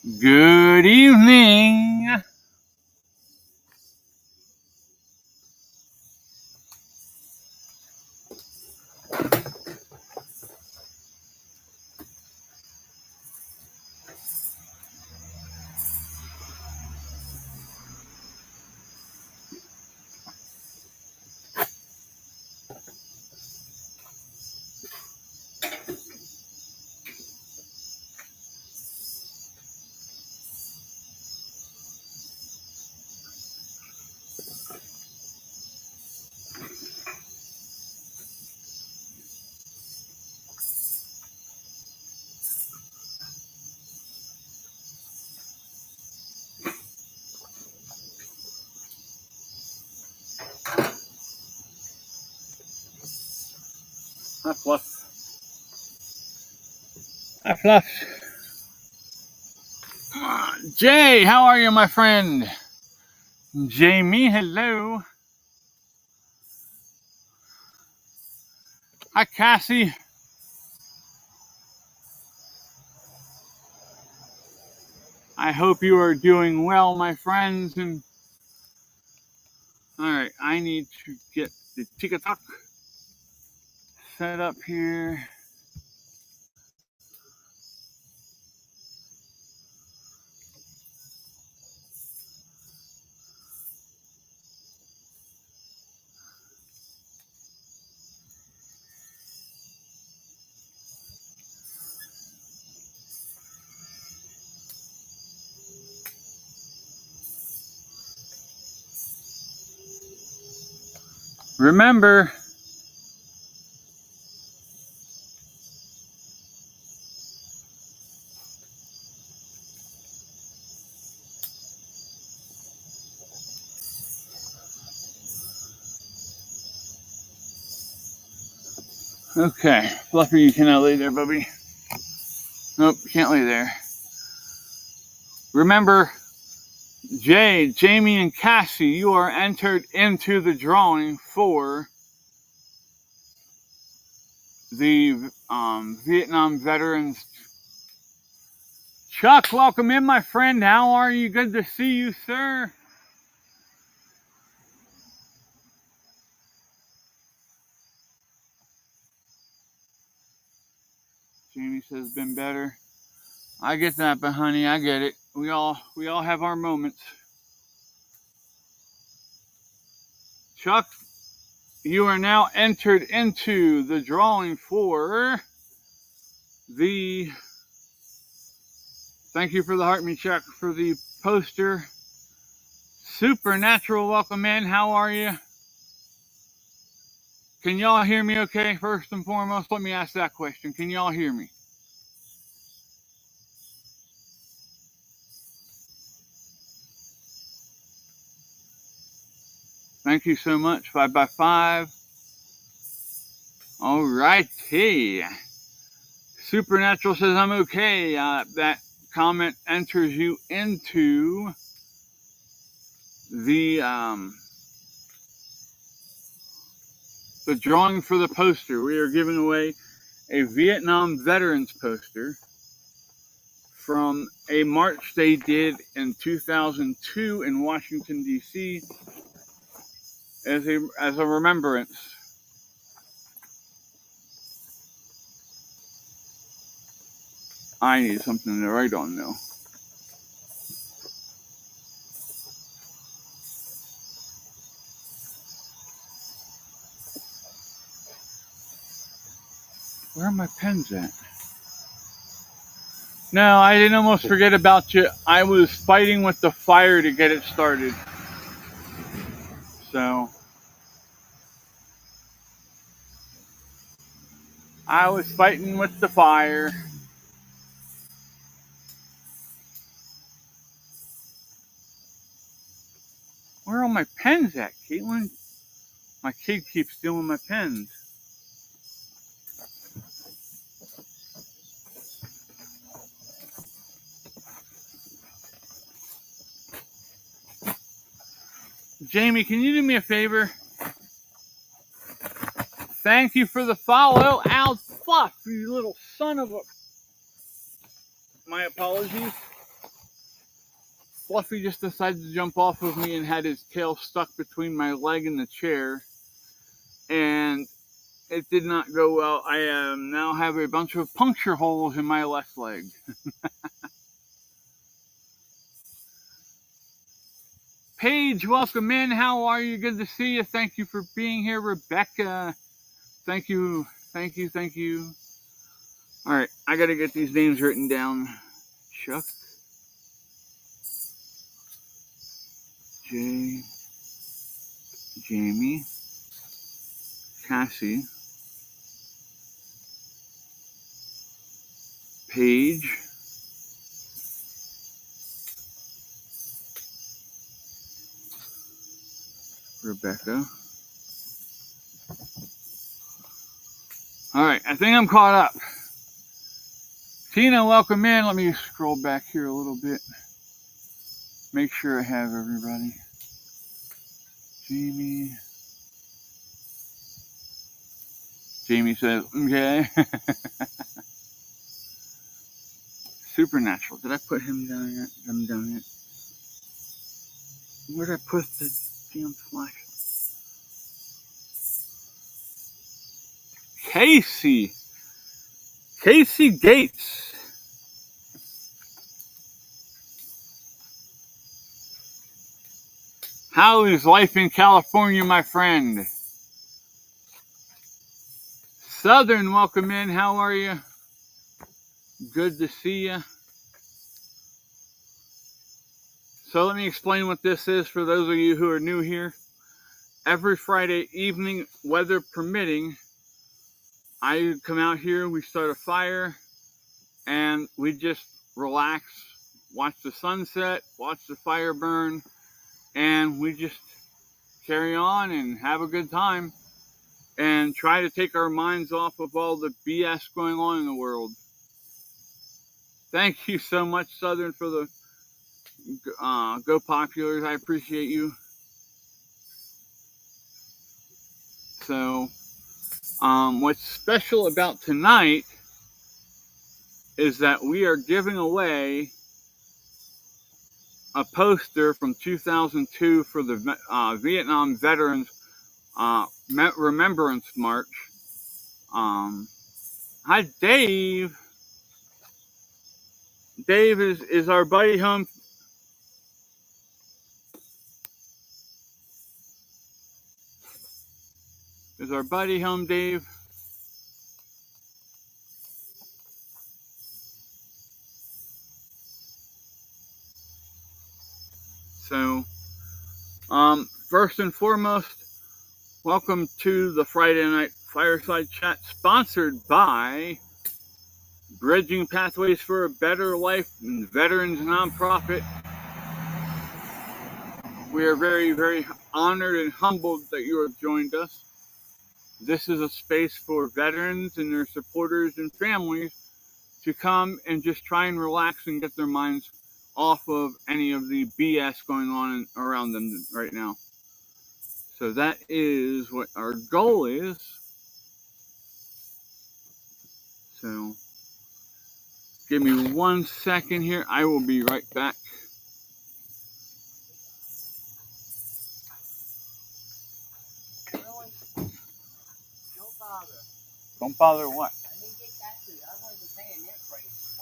Good evening. Hi, Fluff. Hi, Fluff. Jay, how are you, my friend? Jamie, hello. Hi, Cassie. I hope you are doing well, my friends. And all right, I need to get the TikTok set up here. Remember, okay, Fluffy, you cannot lay there, Bubby. Nope, can't lay there. Remember, Jay, Jamie, and Cassie, you are entered into the drawing for the Vietnam veterans. Chuck, welcome in, my friend. How are you? Good to see you, sir. Jamie says been better. I get that, but honey, I get it. We all have our moments. Chuck, you are now entered into the drawing for the. Thank you for the heart me, Chuck, for the poster. Supernatural, welcome in. How are you? Can y'all hear me okay? First and foremost, let me ask that question. Can y'all hear me? Thank you so much. 5x5. All righty. Supernatural says I'm okay. That comment enters you into the drawing for the poster. We are giving away a Vietnam veterans poster from a march they did in 2002 in Washington, D.C. as a remembrance. I need something to write on, though. Where are my pens at? No, I didn't almost forget about you. I was fighting with the fire to get it started. So, I was fighting with the fire. Where are all my pens at, Caitlin? My kid keeps stealing my pens. Jamie, can you do me a favor? Thank you for the follow. Al Fluff, you little son of a... My apologies. Fluffy just decided to jump off of me and had his tail stuck between my leg and the chair. And it did not go well. I now have a bunch of puncture holes in my left leg. Paige, welcome in. How are you? Good to see you. Thank you for being here. Rebecca, thank you. Thank you. Thank you. All right, I got to get these names written down. Chuck, Jay, Jamie, Cassie, Paige, Rebecca. All right, I think I'm caught up. Tina, welcome in. Let me scroll back here a little bit. Make sure I have everybody. Jamie says, okay. Supernatural. Did I put him down yet? I'm down yet. Where did I put the damn flash? Casey Gates. How is life in California, my friend? Southern, welcome in. How are you? Good to see you. So let me explain what this is for those of you who are new here. Every Friday evening, weather permitting, I come out here, we start a fire, and we just relax, watch the sunset, watch the fire burn, and we just carry on and have a good time and try to take our minds off of all the BS going on in the world. Thank you so much, Southern, for the Go Populars. I appreciate you. So, what's special about tonight is that we are giving away a poster from 2002 for the Vietnam Veterans Remembrance March. Hi, Dave. Dave is our buddy home. Is our buddy home, Dave? So, first and foremost, welcome to the Friday Night Fireside Chat, sponsored by Bridging Pathways for a Better Life and Veterans Nonprofit. We are very, very honored and humbled that you have joined us. This is a space for veterans and their supporters and families to come and just try and relax and get their minds off of any of the BS going on around them right now. So that is what our goal is. So give me 1 second here. I will be right back. Don't bother what? I didn't get that to you. I wasn't paying that price.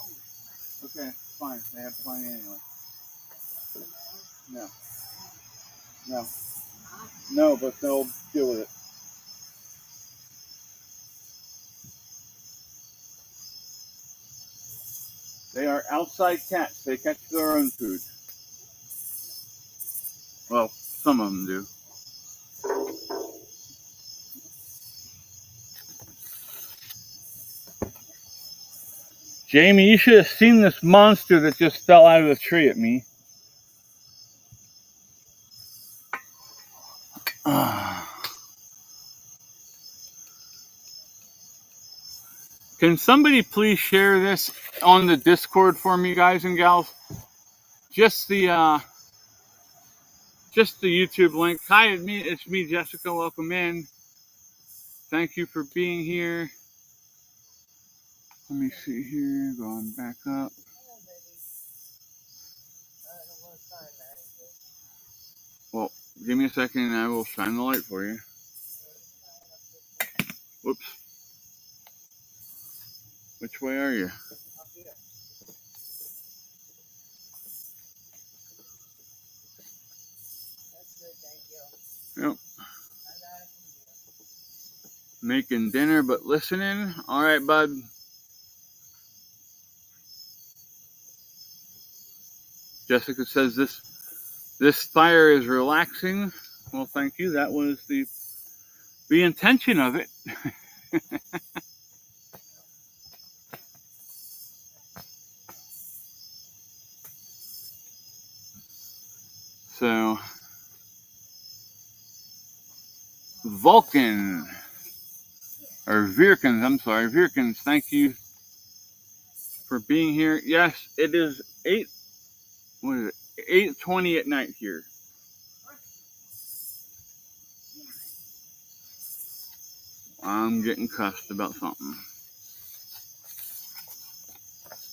Okay, fine. They have plenty anyway. No. No. No, but they'll deal with it. They are outside cats. They catch their own food. Well, some of them do. Jamie, you should have seen this monster that just fell out of the tree at me. Can somebody please share this on the Discord for me, guys and gals? Just the YouTube link. Hi, it's me, Jessica. Welcome in. Thank you for being here. Let me see here. Going back up. Give me a second and I will shine the light for you. Whoops. Which way are you? Yep. Making dinner but listening. All right, bud. Jessica says this fire is relaxing. Well, thank you. That was the intention of it. So, Vulcan, or Virkins, I'm sorry, Virkins, thank you for being here. Yes, it is 8:20 at night here. I'm getting cussed about something.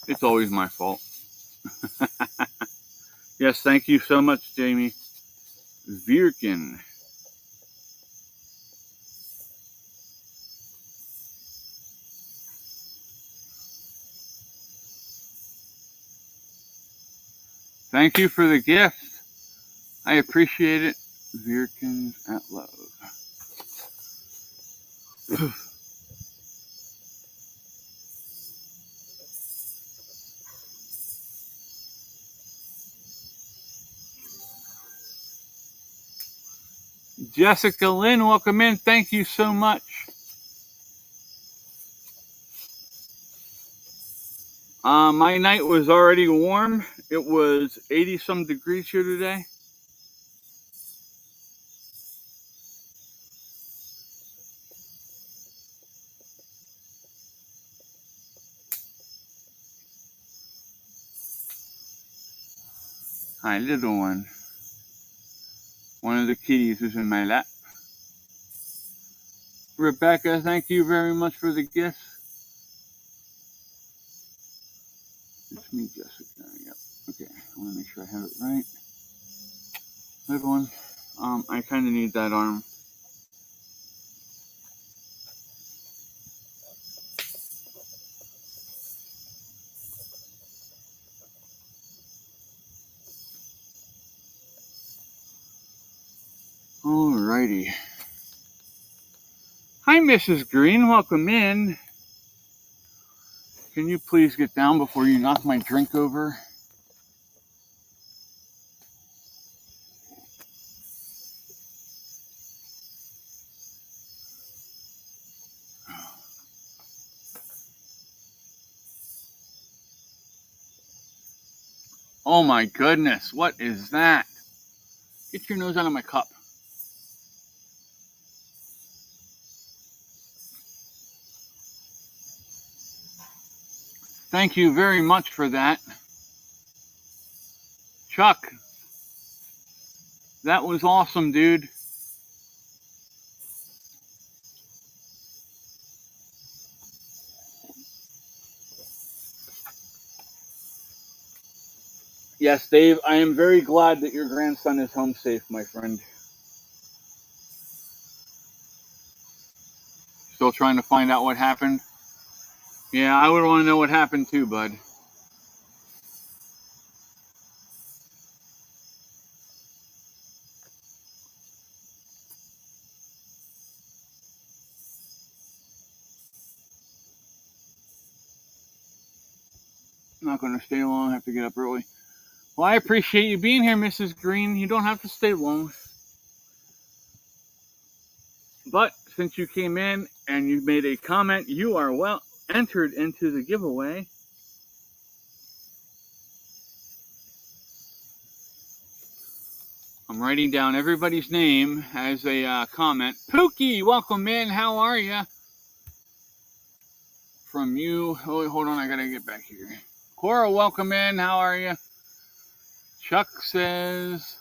It's always my fault. Yes, thank you so much, Jamie. Virkin. Thank you for the gift. I appreciate it. Virkins at love. Jessica Lynn, welcome in. Thank you so much. My night was already warm. It was 80 some degrees here today. Hi, little one. One of the kitties is in my lap. Rebecca, thank you very much for the gift. It's me, Jessica. Yep. Okay, I want to make sure I have it right. Little one. I kind of need that arm. Alrighty. Hi, Mrs. Green. Welcome in. Can you please get down before you knock my drink over? Oh my goodness, what is that? Get your nose out of my cup. Thank you very much for that. Chuck, that was awesome, dude. Yes, Dave, I am very glad that your grandson is home safe, my friend. Still trying to find out what happened? Yeah, I would want to know what happened too, bud. I'm not going to stay long. I have to get up early. Well, I appreciate you being here, Mrs. Green. You don't have to stay long. But since you came in and you made a comment, you are well entered into the giveaway. I'm writing down everybody's name as a comment. Pookie, welcome in. How are you? From you. Oh, hold on. I got to get back here. Cora, welcome in. How are you? Chuck says,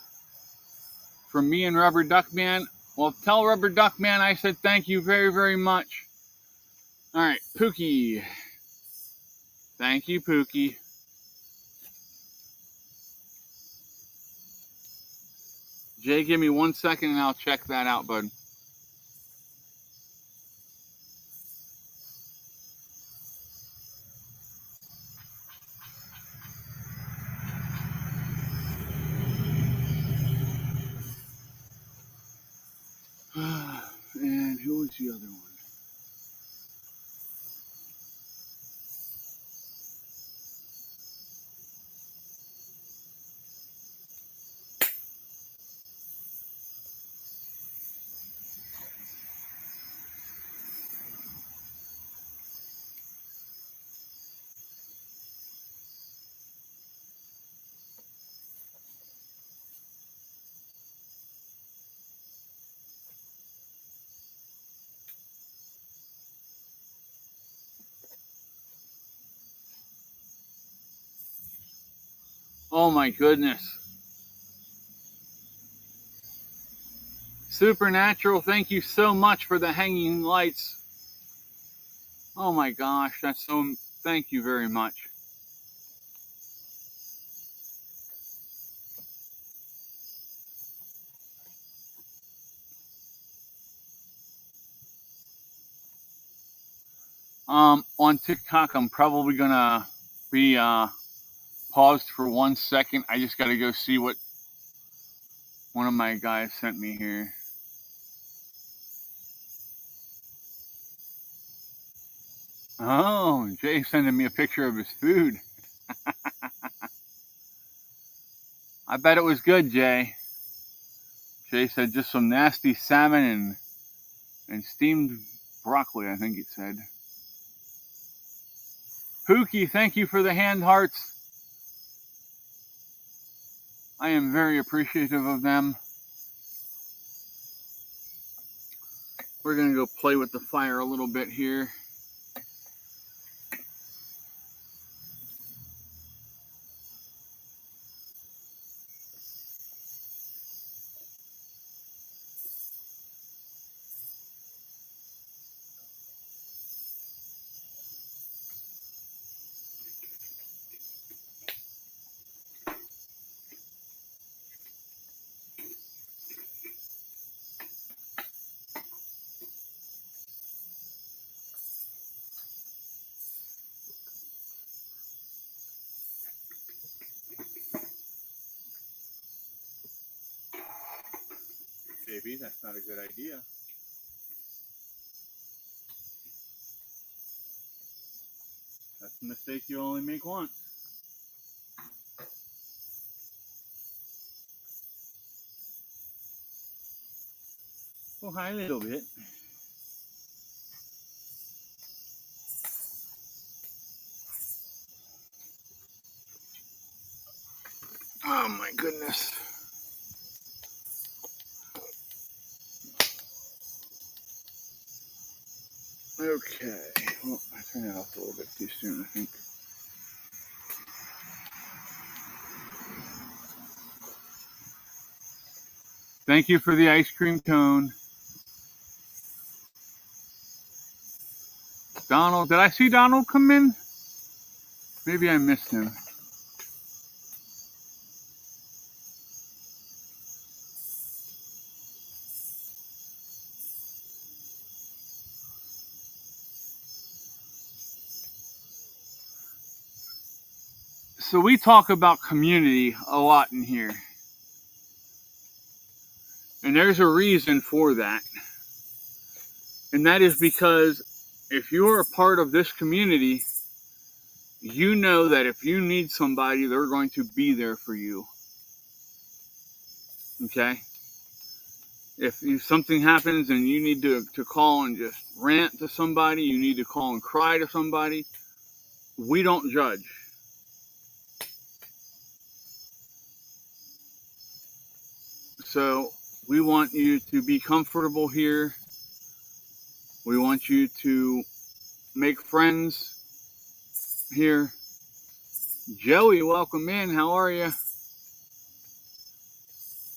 from me and Rubber Duck Man. Well, tell Rubber Duck Man I said thank you very, very much. All right, Pookie. Thank you, Pookie. Jay, give me 1 second and I'll check that out, bud. And who was the other one? Oh my goodness. Supernatural, thank you so much for the hanging lights. Oh my gosh, that's so, thank you very much. On TikTok, I'm probably gonna be paused for 1 second. I just gotta go see what one of my guys sent me here. Oh, Jay's sending me a picture of his food. I bet it was good, Jay. Jay said just some nasty salmon and steamed broccoli, I think it said. Pookie, thank you for the hand hearts. I am very appreciative of them. We're going to go play with the fire a little bit here. Maybe that's not a good idea. That's a mistake you only make once. Oh, hi, a little bit. Oh my goodness. Okay. Well, I turned it off a little bit too soon, I think. Thank you for the ice cream cone. Donald, did I see Donald come in? Maybe I missed him. So we talk about community a lot in here. And there's a reason for that. And that is because if you are a part of this community, you know that if you need somebody, they're going to be there for you. Okay? If something happens and you need to call and just rant to somebody, you need to call and cry to somebody, we don't judge. So we want you to be comfortable here. We want you to make friends here. Joey, welcome in. How are you?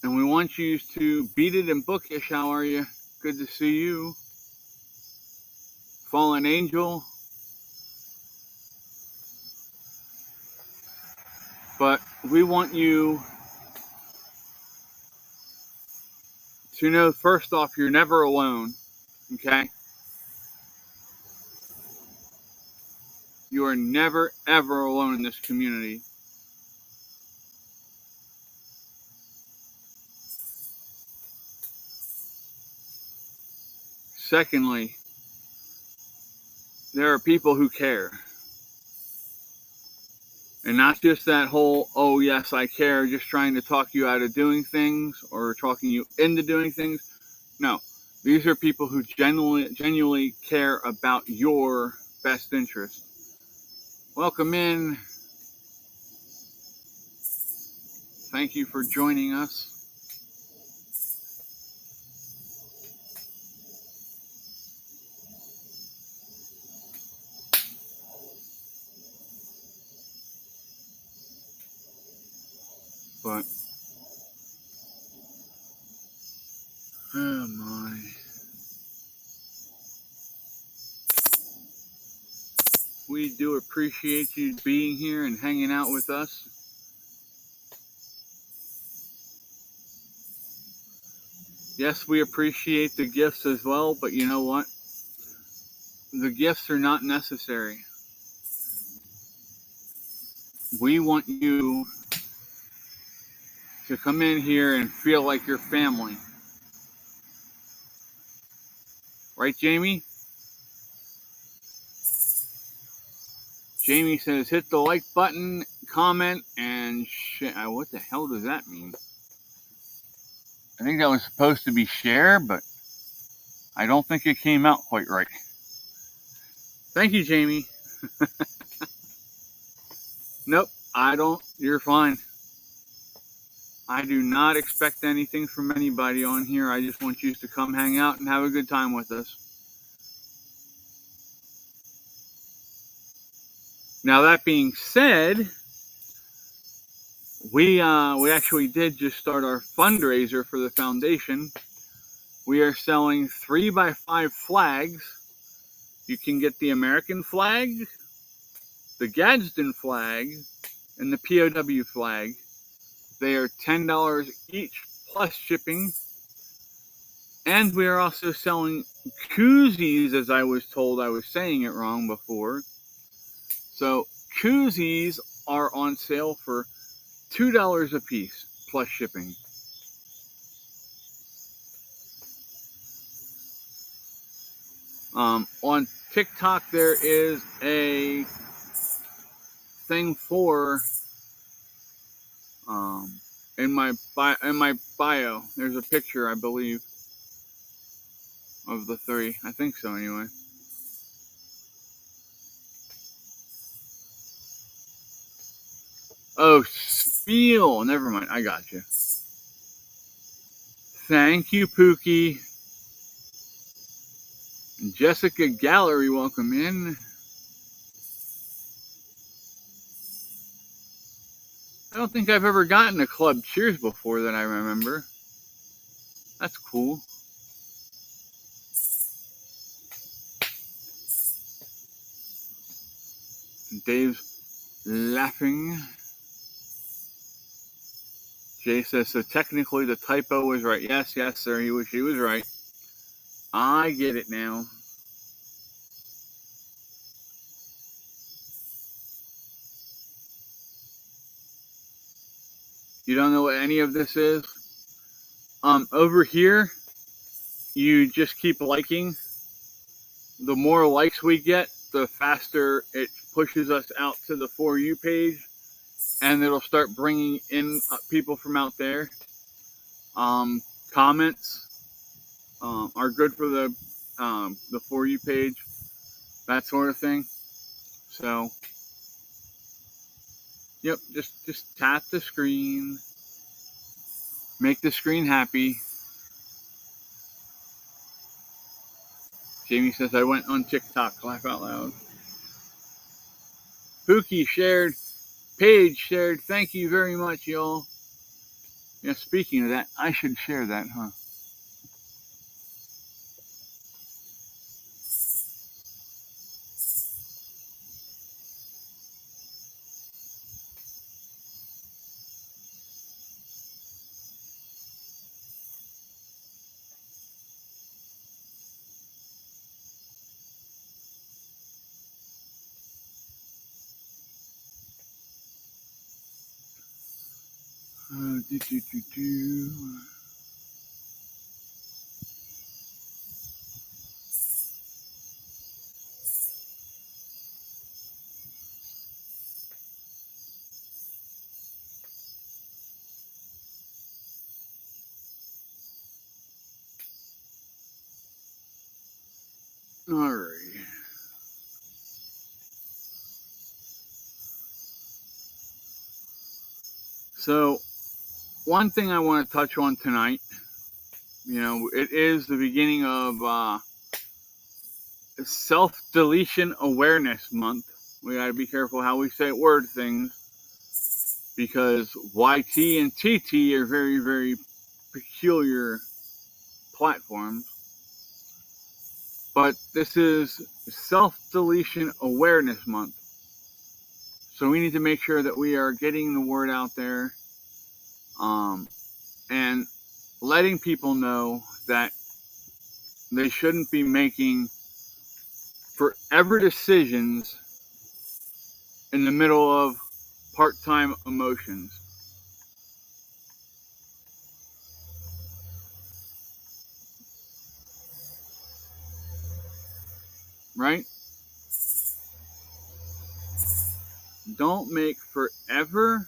And we want you to beat it and bookish. How are you? Good to see you. Fallen Angel. But we want you So you know, first off, you're never alone, okay? You are never, ever alone in this community. Secondly, there are people who care. And not just that whole, oh yes, I care, just trying to talk you out of doing things or talking you into doing things. No, these are people who genuinely care about your best interest. Welcome in. Thank you for joining us. But, oh my. We do appreciate you being here and hanging out with us. Yes, we appreciate the gifts as well, but you know what? The gifts are not necessary. We want you to come in here and feel like you're family. Right, Jamie? Jamie says, hit the like button, comment, and share. What the hell does that mean? I think that was supposed to be share, but I don't think it came out quite right. Thank you, Jamie. Nope, I don't. You're fine. I do not expect anything from anybody on here. I just want you to come hang out and have a good time with us. Now, that being said, we actually did just start our fundraiser for the foundation. We are selling 3x5 flags. You can get the American flag, the Gadsden flag, and the POW flag. They are $10 each plus shipping. And we are also selling koozies, as I was told I was saying it wrong before. So koozies are on sale for $2 a piece plus shipping. On TikTok, there is a thing for in my bio. There's a picture, I believe, of the three. I think so, anyway. Oh, Spiel. Never mind. I got you. Thank you, Pookie. Jessica Gallery, welcome in. I don't think I've ever gotten a club cheers before that I remember. That's cool. Dave's laughing. Jay says, so technically the typo was right. Yes, sir, she was right. I get it now. You don't know what any of this is? Over here, you just keep liking. The more likes we get, the faster it pushes us out to the For You page, and it'll start bringing in people from out there. Comments are good for the For You page, that sort of thing. So, yep, just tap the screen, make the screen happy. Jamie says, I went on TikTok, laugh out loud. Pookie shared, Paige shared, thank you very much, y'all. Yeah, speaking of that, I should share that, huh? Do, do, do, do. Alright. So, one thing I want to touch on tonight, it is the beginning of Self-Deletion Awareness Month. We got to be careful how we say word things, because YT and TT are very, very peculiar platforms. But this is Self-Deletion Awareness Month. So we need to make sure that we are getting the word out there, and letting people know that they shouldn't be making forever decisions in the middle of part-time emotions. Right? Don't make forever.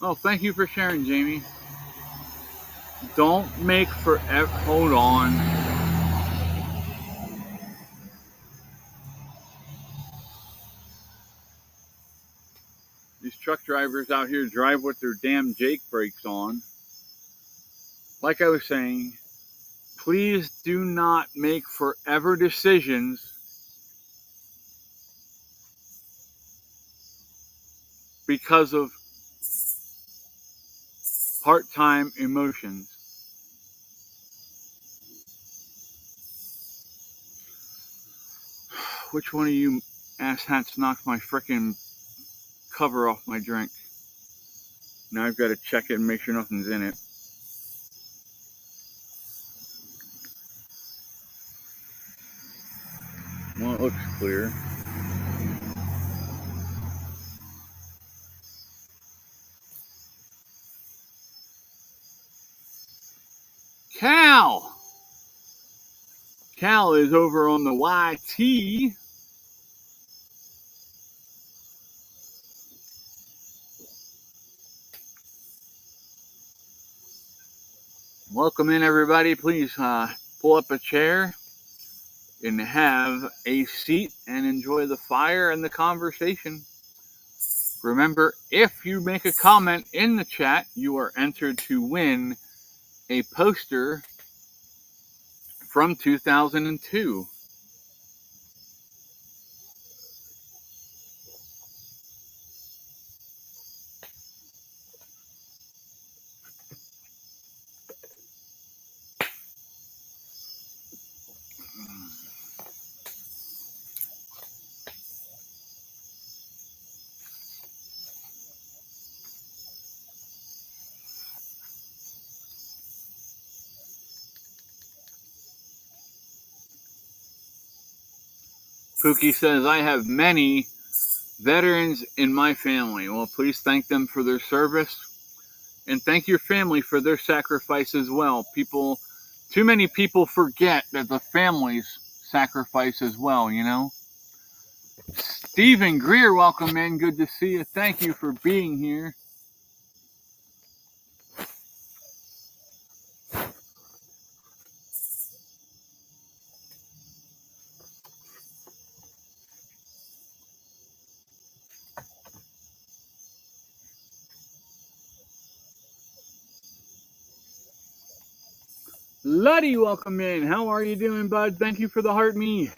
Oh, thank you for sharing, Jamie. Don't make forever. Hold on. These truck drivers out here drive with their damn Jake brakes on. Like I was saying, please do not make forever decisions because of part-time emotions. Which one of you asshats knocked my frickin' cover off my drink? Now I've got to check it and make sure nothing's in it. Well, it looks clear. Cal! Cal is over on the YT. Welcome in, everybody. Please pull up a chair and have a seat and enjoy the fire and the conversation. Remember, if you make a comment in the chat, you are entered to win a poster from 2002. Pookie says, I have many veterans in my family. Well, please thank them for their service, and thank your family for their sacrifice as well. Too many people forget that the families sacrifice as well, Stephen Greer, welcome in. Good to see you. Thank you for being here. Luddy, welcome in. How are you doing, bud? Thank you for the heart me.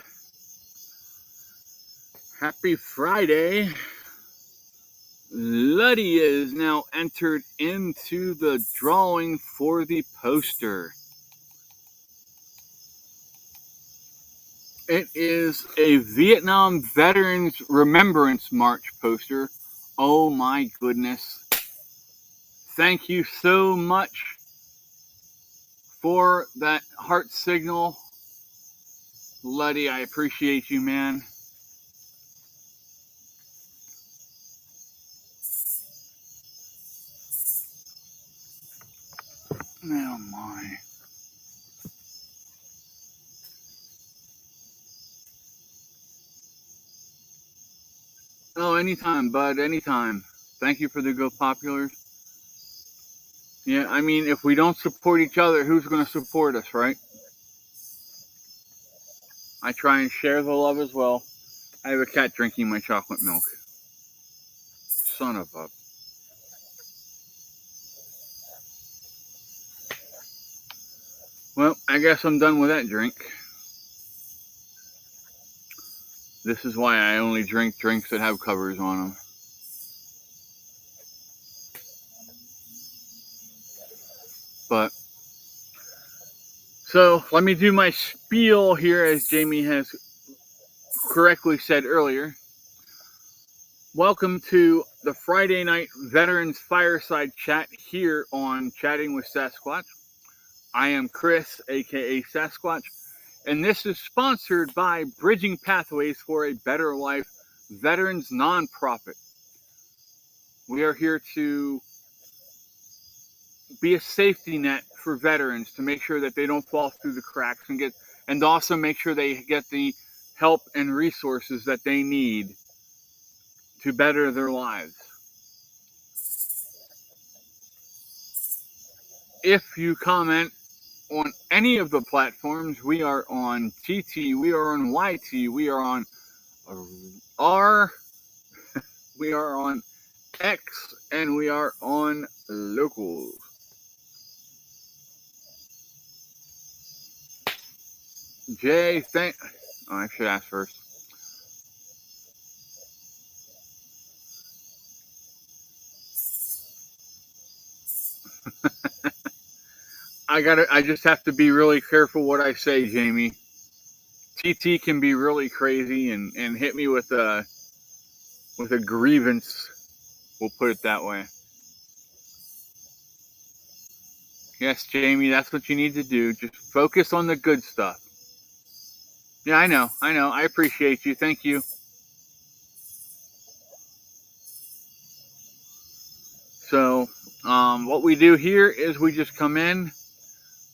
Happy Friday. Luddy is now entered into the drawing for the poster. It is a Vietnam Veterans Remembrance March poster. Oh my goodness. Thank you so much for that heart signal. Luddy, I appreciate you, man. my. Oh, anytime, bud, anytime. Thank you for the Go Populars. Yeah, I mean, if we don't support each other, who's going to support us, right? I try and share the love as well. I have a cat drinking my chocolate milk. Son of a... Well, I guess I'm done with that drink. This is why I only drink drinks that have covers on them. But, so, let me do my spiel here, as Jamie has correctly said earlier. Welcome to the Friday night Veterans Fireside Chat here on Chatting with Sasquatch. I am Chris, aka Sasquatch, and this is sponsored by Bridging Pathways for a Better Life Veterans Nonprofit. We are here to be a safety net for veterans to make sure that they don't fall through the cracks and also make sure they get the help and resources that they need to better their lives. If you comment on any of the platforms, we are on TT, we are on YT, we are on R, we are on X, and we are on Locals. Jay, I should ask first. I just have to be really careful what I say, Jamie. TT can be really crazy and hit me with a grievance. We'll put it that way. Yes, Jamie, that's what you need to do. Just focus on the good stuff. Yeah, I know. I appreciate you. Thank you. So, what we do here is we just come in,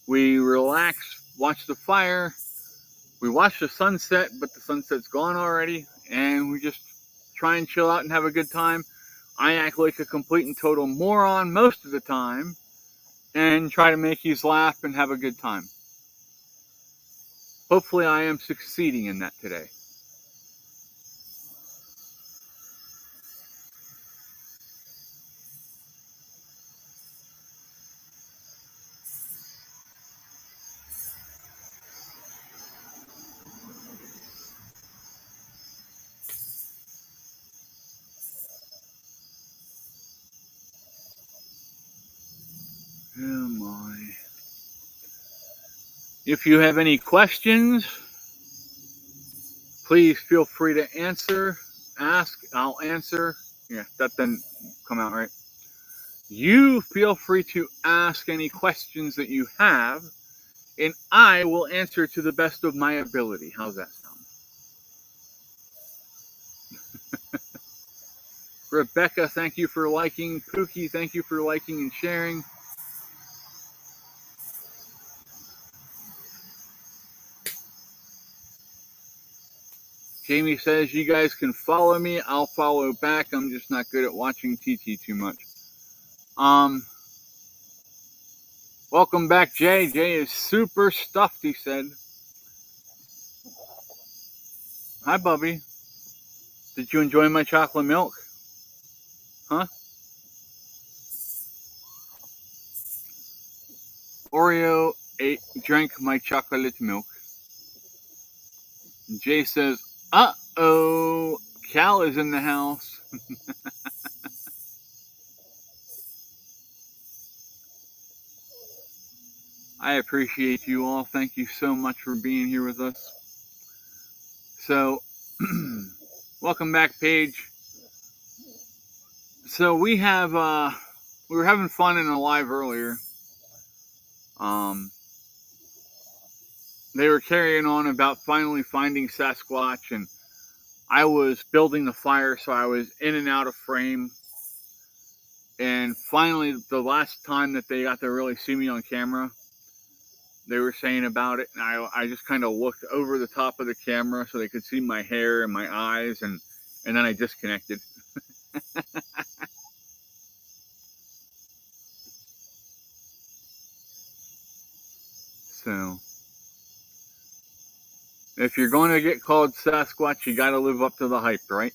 we relax, watch the fire, we watch the sunset, but the sunset's gone already, and we just try and chill out and have a good time. I act like a complete and total moron most of the time, and try to make you laugh and have a good time. Hopefully I am succeeding in that today. Oh my. If you have any questions, please feel free to ask, I'll answer. Yeah, that didn't come out right. You feel free to ask any questions that you have, and I will answer to the best of my ability. How's that sound? Rebecca, thank you for liking. Pookie, thank you for liking and sharing. Jamie says, you guys can follow me. I'll follow back. I'm just not good at watching TT too much. Welcome back, Jay. Jay is super stuffed, he said. Hi, Bubby. Did you enjoy my chocolate milk? Huh? Oreo drank my chocolate milk. Jay says, uh-oh, Cal is in the house. I appreciate you all. Thank you so much for being here with us. So, welcome back, Paige. So we were having fun in a live earlier. They were carrying on about finally finding Sasquatch, and I was building the fire, so I was in and out of frame. And finally, the last time that they got to really see me on camera, they were saying about it, and I just kind of looked over the top of the camera so they could see my hair and my eyes, and then I disconnected. So, if you're going to get called Sasquatch, you got to live up to the hype, right?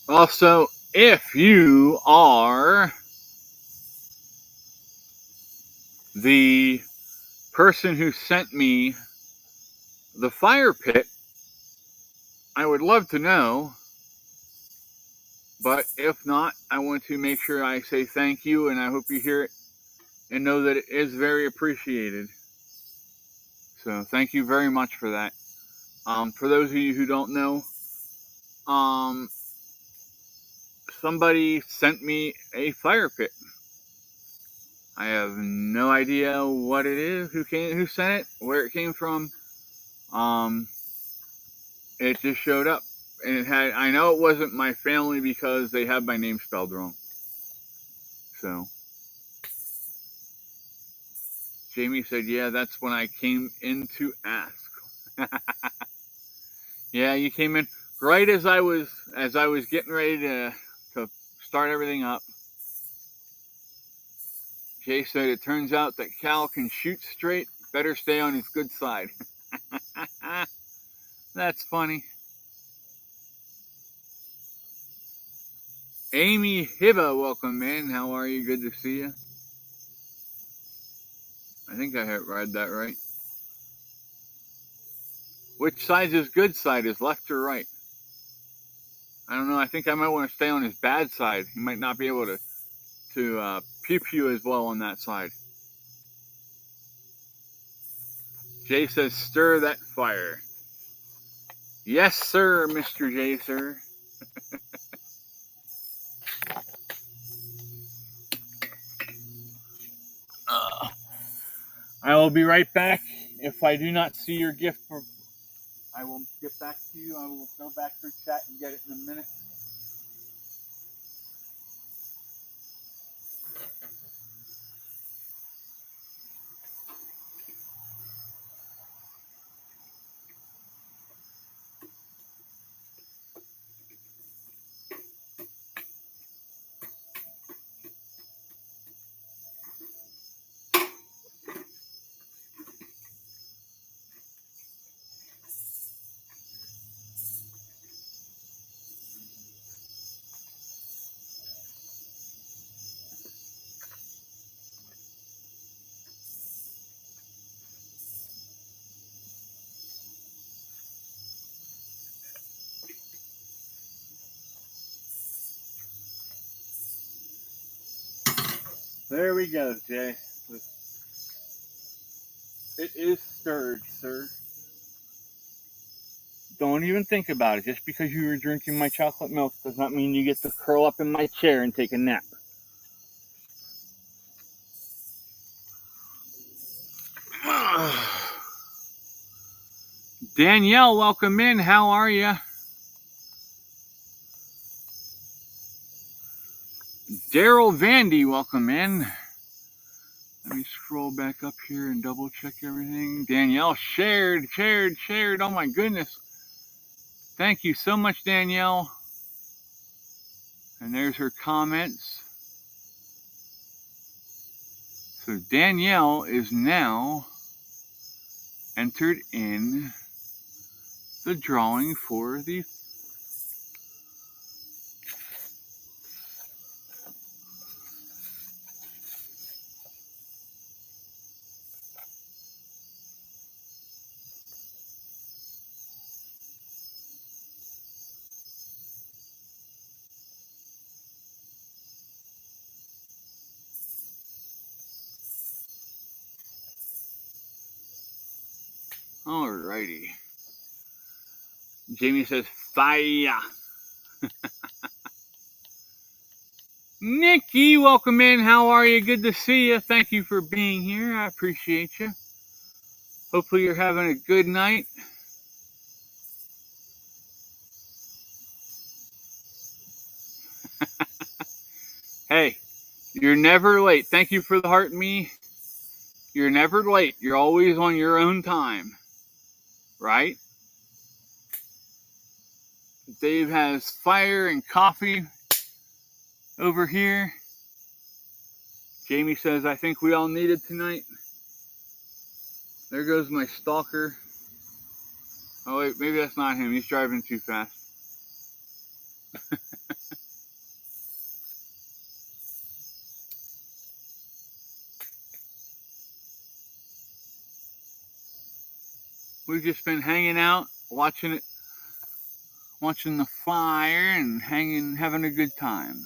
Also, if you are the person who sent me the fire pit, I would love to know. But if not, I want to make sure I say thank you, and I hope you hear it and know that it is very appreciated. So thank you very much for that. For those of you who don't know, somebody sent me a fire pit. I have no idea what it is, who sent it, where it came from. It just showed up, and it had. I know it wasn't my family because they have my name spelled wrong. So Jamie said, "Yeah, that's when I came in to ask." Yeah, you came in right as I was getting ready to start everything up. Jay said, "It turns out that Cal can shoot straight. Better stay on his good side." That's funny. Amy Hibba, welcome in. How are you? Good to see you. I think I read that right. Which side is good side? Is left or right? I don't know. I think I might want to stay on his bad side. He might not be able to pew pew as well on that side. Jay says, "Stir that fire." Yes, sir, Mr. J, sir. I will be right back. If I do not see your gift, I will get back to you. I will go back through chat and get it in a minute. There we go, Jay. It is stirred, sir. Don't even think about it. Just because you were drinking my chocolate milk does not mean you get to curl up in my chair and take a nap. Danielle, welcome in. How are you? Daryl Vandy, welcome in. Let me scroll back up here and double check everything. Danielle shared. Oh my goodness. Thank you so much, Danielle. And there's her comments. So Danielle is now entered in the drawing for the Alrighty. Jamie says fire. Nikki, welcome in. How are you? Good to see you. Thank you for being here. I appreciate you. Hopefully you're having a good night. Hey, you're never late. Thank you for the heart, me. You're never late. You're always on your own time, right? Dave has fire and coffee over here. Jamie says, I think we all need it tonight. There goes my stalker. Oh, wait, maybe that's not him. He's driving too fast. We've just been hanging out, watching the fire and having a good time.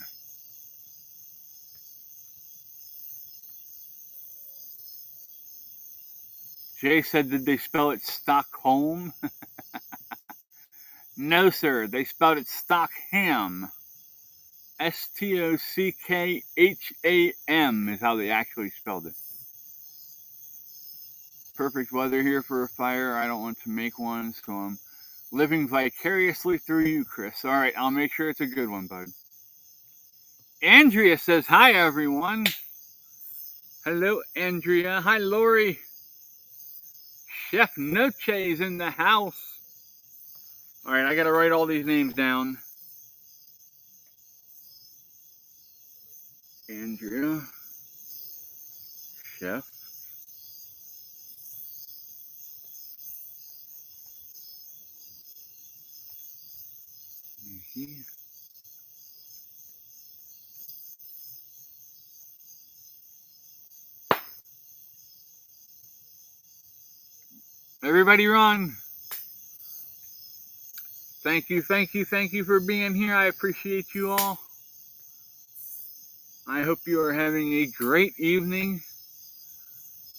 Jay said, did they spell it Stockholm? No, sir. They spelled it Stockham. Stockham is how they actually spelled it. Perfect weather here for a fire. I don't want to make one, so I'm living vicariously through you, Chris. All right, I'll make sure it's a good one, bud. Andrea says, hi, everyone. Hello, Andrea. Hi, Lori. Chef Noche is in the house. All right, I got to write all these names down. Andrea. Chef. Everybody run. Thank you for being here. I appreciate you all. I hope you are having a great evening.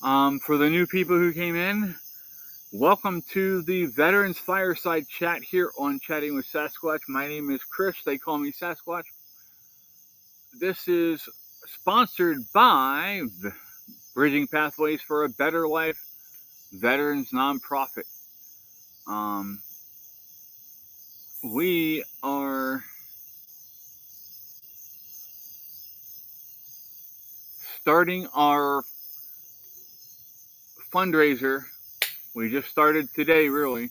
For the new people who came in, welcome to the Veterans Fireside Chat here on Chatting with Sasquatch. My name is Chris. They call me Sasquatch. This is sponsored by Bridging Pathways for a Better Life Veterans Nonprofit. We are starting our fundraiser. We just started today, really.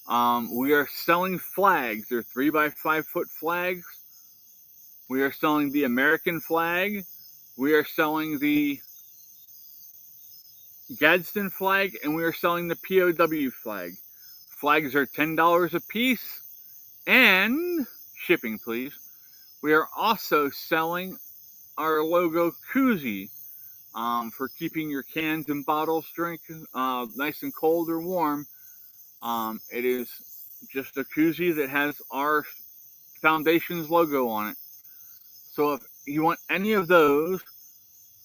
We are selling flags. They're 3x5 foot flags. We are selling the American flag. We are selling the Gadsden flag, and we are selling the POW flag. Flags are $10 a piece, and shipping, please. We are also selling our logo koozie for keeping your cans and bottles nice and cold or warm. It is just a koozie that has our foundation's logo on it. So if you want any of those,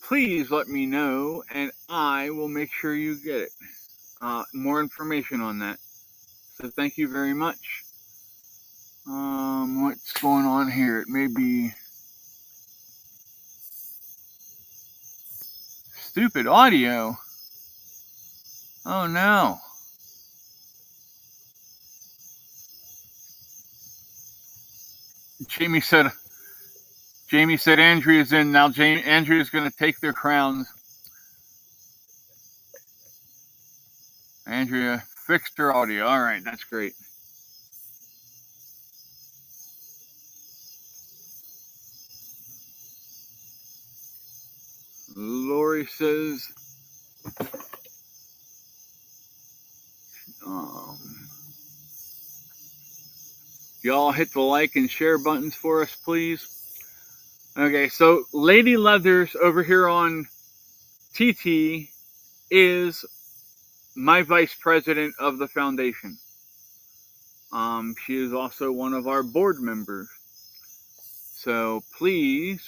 please let me know, and I will make sure you get it. More information on that. So thank you very much. What's going on here? It may be stupid audio. Oh no. Jamie said Andrea's in now. Andrea's going to take their crowns. Andrea fixed her audio. All right, that's great. Lori says, y'all hit the like and share buttons for us, please. Okay, so Lady Leathers over here on TT is my vice president of the foundation. She is also one of our board members. So please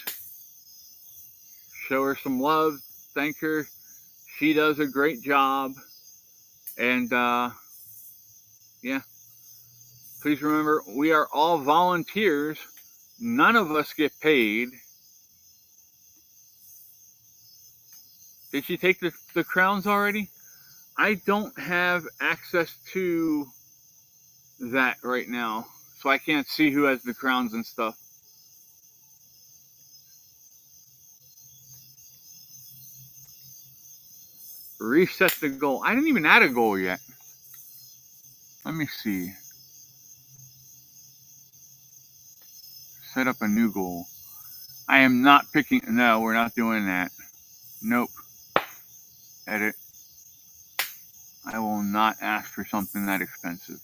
show her some love. Thank her. She does a great job. And yeah, please remember, we are all volunteers. None of us get paid. Did she take the crowns already? I don't have access to that right now, so I can't see who has the crowns and stuff. Reset the goal. I didn't even add a goal yet. Let me see. Set up a new goal. I am not picking. No, we're not doing that. Nope. Edit. I will not ask for something that expensive.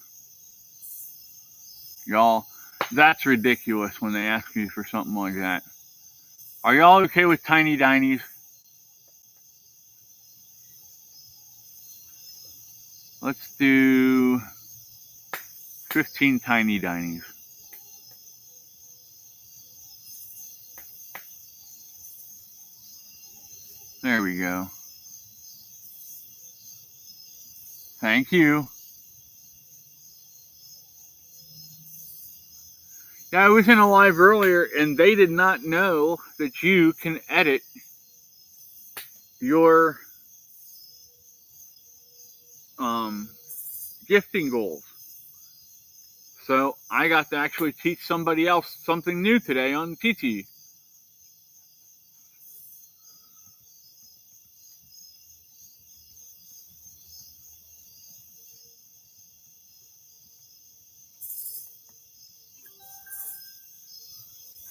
Y'all, that's ridiculous when they ask me for something like that. Are y'all okay with tiny dinies? Let's do 15 tiny dinies. There we go. Thank you. Yeah, I was in a live earlier and they did not know that you can edit your gifting goals. So I got to actually teach somebody else something new today on TT.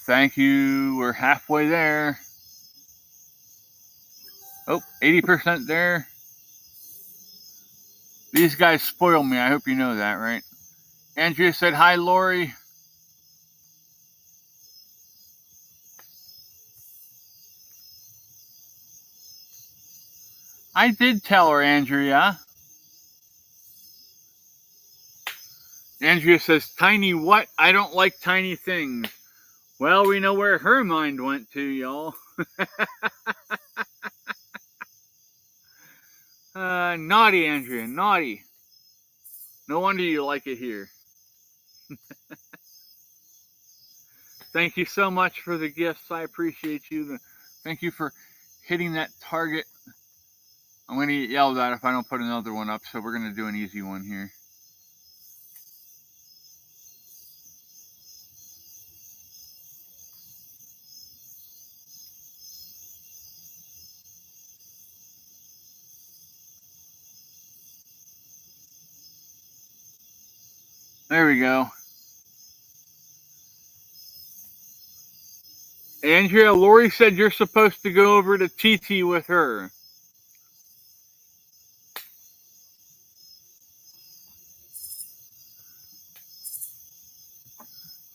Thank you. We're halfway there. Oh, 80% there. These guys spoil me. I hope you know that, right? Andrea said, hi, Lori. I did tell her, Andrea. Andrea says, tiny what? I don't like tiny things. Well, we know where her mind went to, y'all. Naughty, Andrea, naughty. No wonder you like it here. Thank you so much for the gifts. I appreciate you. Thank you for hitting that target. I'm going to get yelled at if I don't put another one up, so we're going to do an easy one here. There we go. Andrea, Lori said you're supposed to go over to TT with her.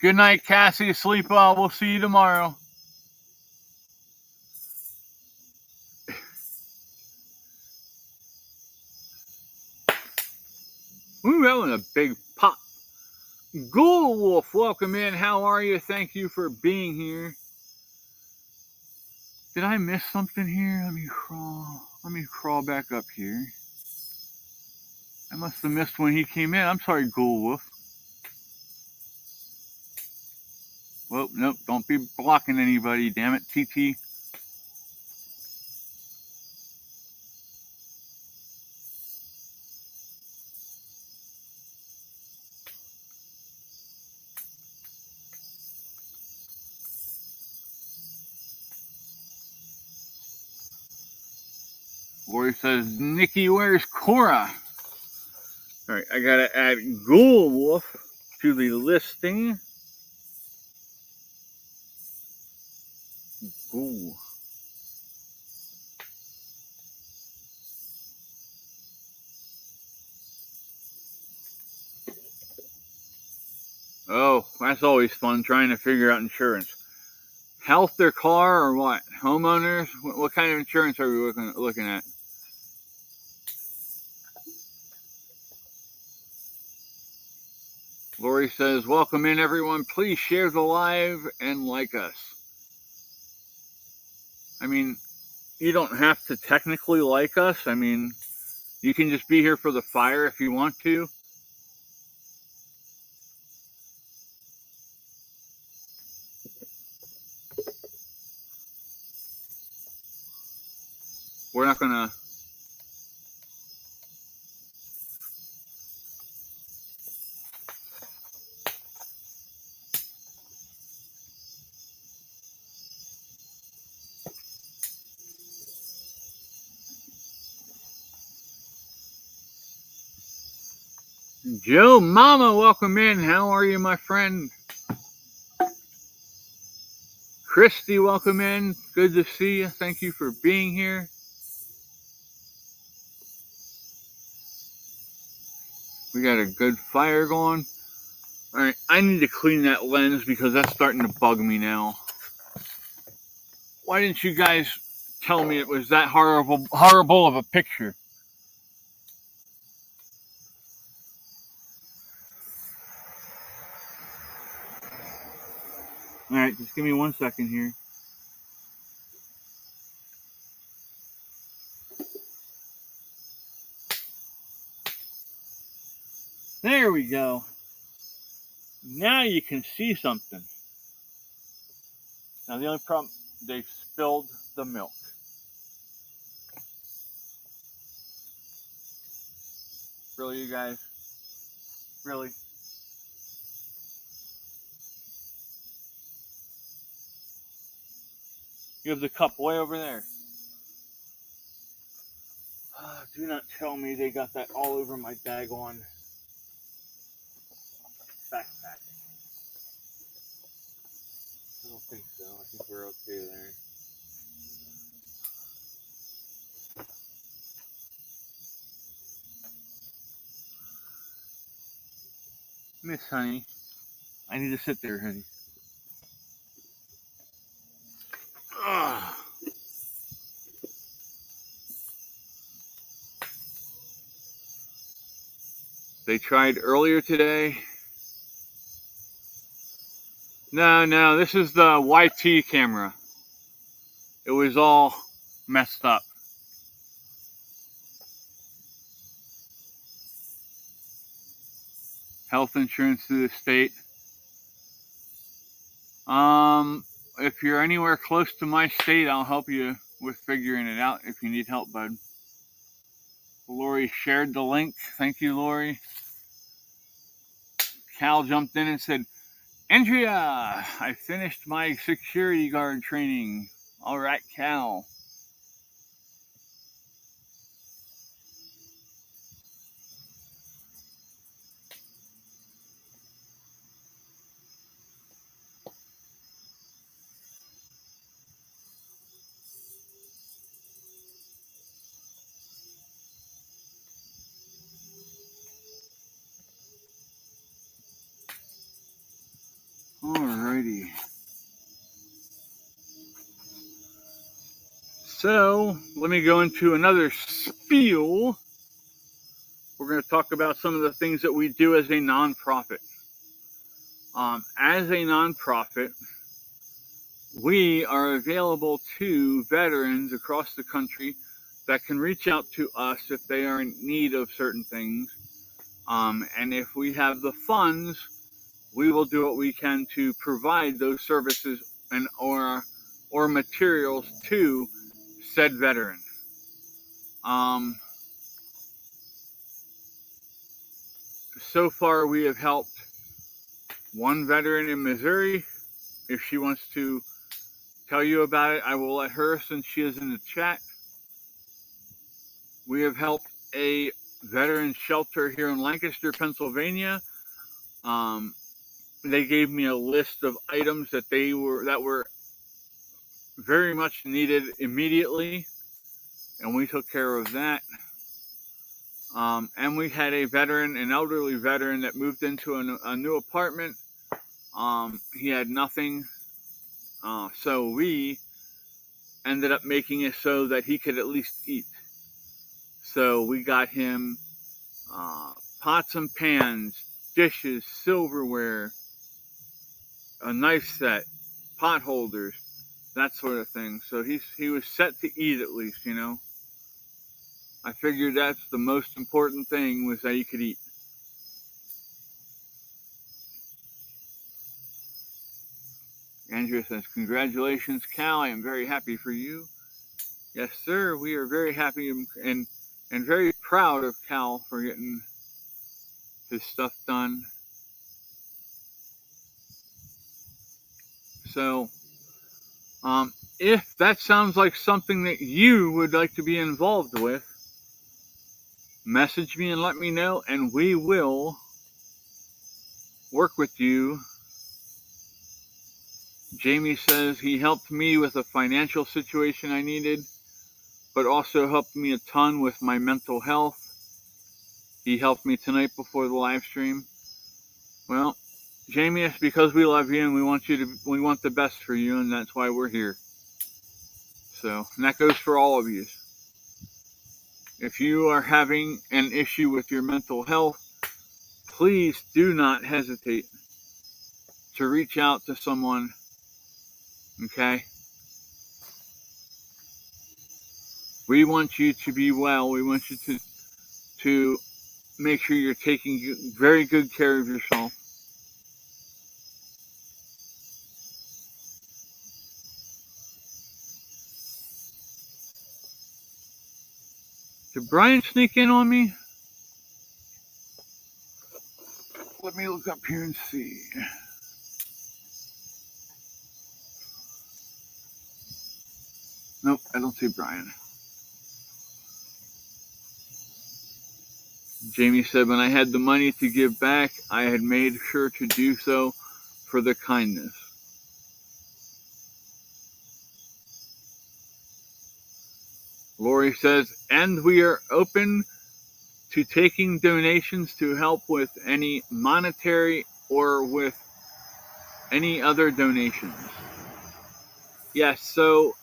Good night, Cassie. Sleep well. We'll see you tomorrow. Ooh, that was a big pop. Ghoul Wolf, welcome in. How are you? Thank you for being here. Did I miss something here? Let me crawl back up here. I must have missed when he came in. I'm sorry, Ghoul Wolf. Well, nope, don't be blocking anybody, damn it, TT. Lori says, Nikki, where's Cora? Alright, I gotta add Ghoul Wolf to the listing. Ghoul. Oh, that's always fun, trying to figure out insurance. Health or car or what? Homeowners? What kind of insurance are we looking at? Lori says, welcome in everyone. Please share the live and like us. I mean, you don't have to technically like us. I mean, you can just be here for the fire if you want to. we're not gonna. Joe Mama, welcome in. How are you, my friend? Christy, welcome in. Good to see you. Thank you for being here. We got a good fire going. All right, I need to clean that lens because that's starting to bug me now. Why didn't you guys tell me it was that horrible of a picture? All right, just give me 1 second here. There we go. Now you can see something. Now the only problem, they spilled the milk. Really, you guys? Really? You have the cup way over there. Do not tell me they got that all over my daggone backpack. I don't think so. I think we're okay there. Miss Honey, I need to sit there, honey. Ugh. They tried earlier today. No, this is the YT camera. It was all messed up. Health insurance through the state. If you're anywhere close to my state, I'll help you with figuring it out if you need help, bud. Lori shared the link. Thank you, Lori. Cal jumped in and said, Andrea, I finished my security guard training. All right, Cal. Alrighty. So, let me go into another spiel. We're going to talk about some of the things that we do as a nonprofit. As a nonprofit, we are available to veterans across the country that can reach out to us if they are in need of certain things. And if we have the funds, we will do what we can to provide those services and or materials to said veteran. So far, we have helped one veteran in Missouri. If she wants to tell you about it, I will let her since she is in the chat. We have helped a veteran shelter here in Lancaster, Pennsylvania. They gave me a list of items that were very much needed immediately, and we took care of that. And we had an elderly veteran that moved into a new apartment. He had nothing, so we ended up making it so that he could at least eat. So we got him pots and pans, dishes, silverware, a knife set, pot holders, that sort of thing. So he was set to eat at least, you know. I figured that's the most important thing, was that he could eat. Andrea says, congratulations, Cal. I am very happy for you. Yes, sir. We are very happy and very proud of Cal for getting his stuff done. So, if that sounds like something that you would like to be involved with, message me and let me know, and we will work with you. Jamie says he helped me with a financial situation I needed, but also helped me a ton with my mental health. He helped me tonight before the live stream. Well, Jamie, it's because we love you and we want the best for you, and that's why we're here. So, and that goes for all of you. If you are having an issue with your mental health, please do not hesitate to reach out to someone. Okay? We want you to be well. We want you to make sure you're taking very good care of yourself. Did Brian sneak in on me? Let me look up here and see. Nope, I don't see Brian. Jamie said, when I had the money to give back, I had made sure to do so for the kindness. Lori says, and we are open to taking donations to help with any monetary or with any other donations. Yes, so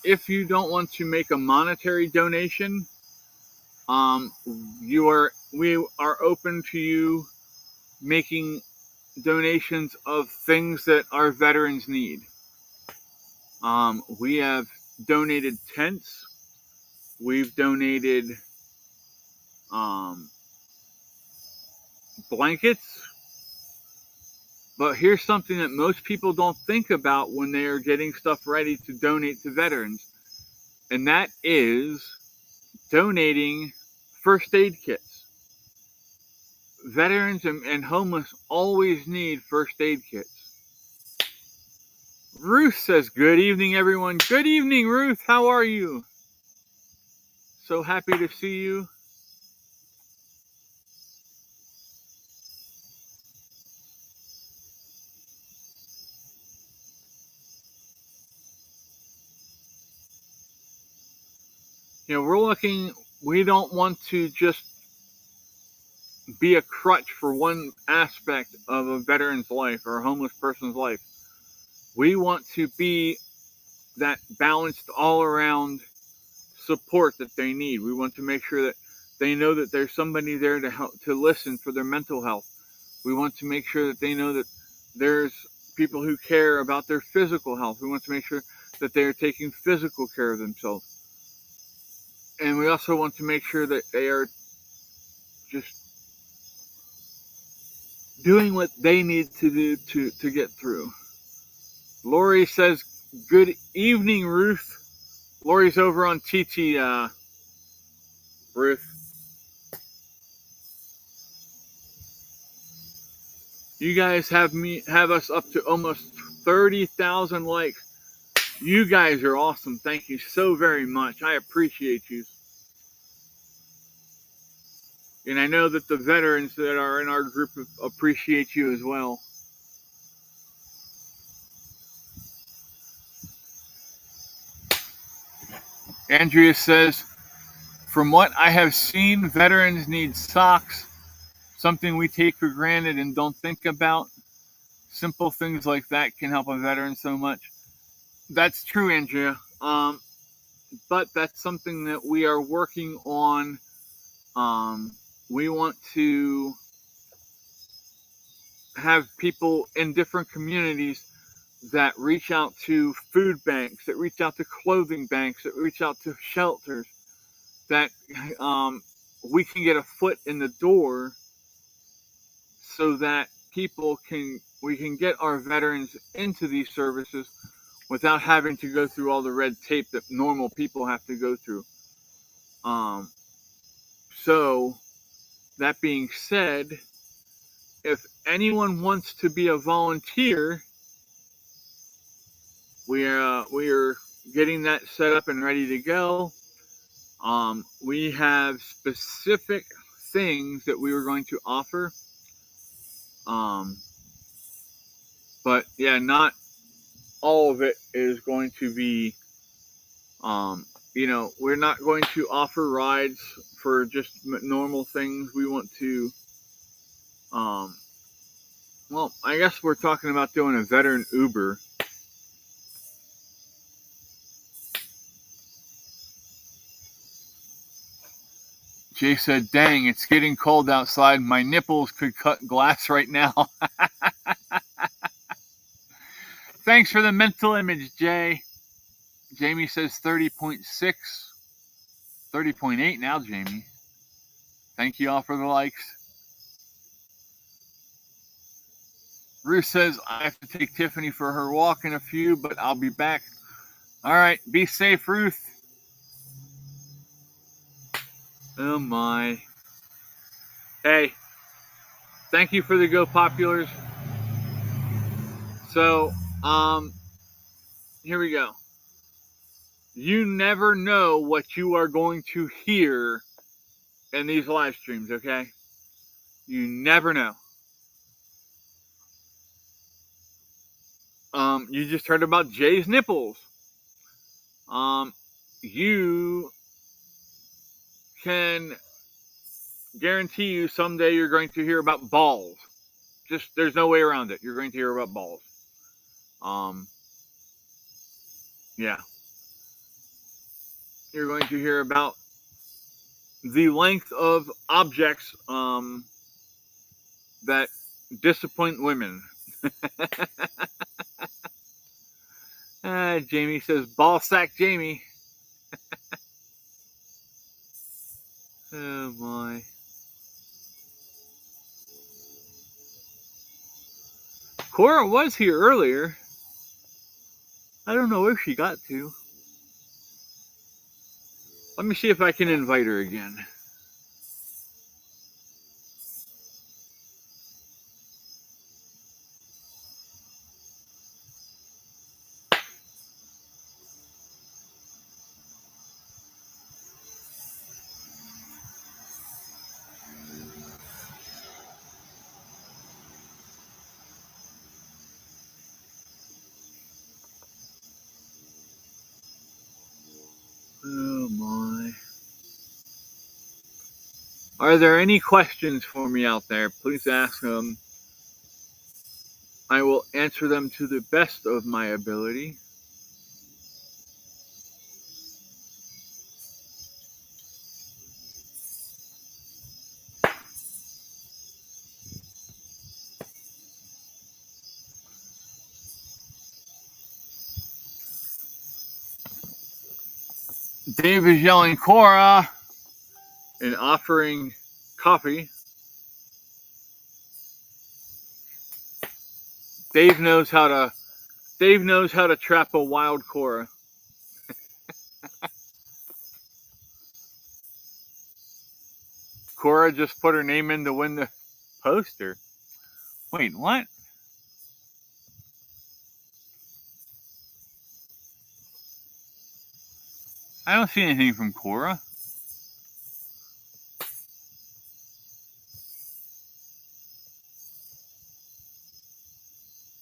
if you don't want to make a monetary donation, we are open to you making donations of things that our veterans need. We have donated tents. We've donated blankets. But here's something that most people don't think about when they are getting stuff ready to donate to veterans, and that is donating first aid kits. Veterans and homeless always need first aid kits. Ruth says, good evening, everyone. Good evening, Ruth. How are you? So happy to see you. You know, we don't want to just be a crutch for one aspect of a veteran's life or a homeless person's life. We want to be that balanced all around support that they need. We want to make sure that they know that there's somebody there to help, to listen for their mental health. We want to make sure that they know that there's people who care about their physical health. We want to make sure that they are taking physical care of themselves. And we also want to make sure that they are just doing what they need to do to get through. Lori says, good evening, Ruth. Lori's over on TT, Ruth. You guys have us up to almost 30,000 likes. You guys are awesome. Thank you so very much. I appreciate you. And I know that the veterans that are in our group appreciate you as well. Andrea says, from what I have seen, veterans need socks, something we take for granted and don't think about. Simple things like that can help a veteran so much. That's true, Andrea. But that's something that we are working on. We want to have people in different communities that reach out to food banks, that reach out to clothing banks, that reach out to shelters, that we can get a foot in the door so that we can get our veterans into these services without having to go through all the red tape that normal people have to go through. So, that being said, if anyone wants to be a volunteer, we are getting that set up and ready to go. We have specific things that we were going to offer. But yeah, not all of it is going to be, we're not going to offer rides for just normal things. We want to, well, I guess we're talking about doing a veteran Uber. Jay said, dang, it's getting cold outside. My nipples could cut glass right now. Thanks for the mental image, Jay. Jamie says 30.6. 30.8 now, Jamie. Thank you all for the likes. Ruth says, I have to take Tiffany for her walk in a few, but I'll be back. All right, be safe, Ruth. Oh, my. Hey, thank you for the Go Populars. So, here we go. You never know what you are going to hear in these live streams, okay? You never know. You just heard about Jay's nipples. You can guarantee you someday you're going to hear about balls. Just, there's no way around it. You're going to hear about balls. Yeah. You're going to hear about the length of objects that disappoint women. Jamie says, ball sack Jamie. Oh, my. Cora was here earlier. I don't know where she got to. Let me see if I can invite her again. Oh, my. Are there any questions for me out there? Please ask them. I will answer them to the best of my ability. Dave is yelling Cora and offering coffee. Dave knows how to trap a wild Cora. Cora just put her name in to win the poster. Wait, what? I don't see anything from Cora.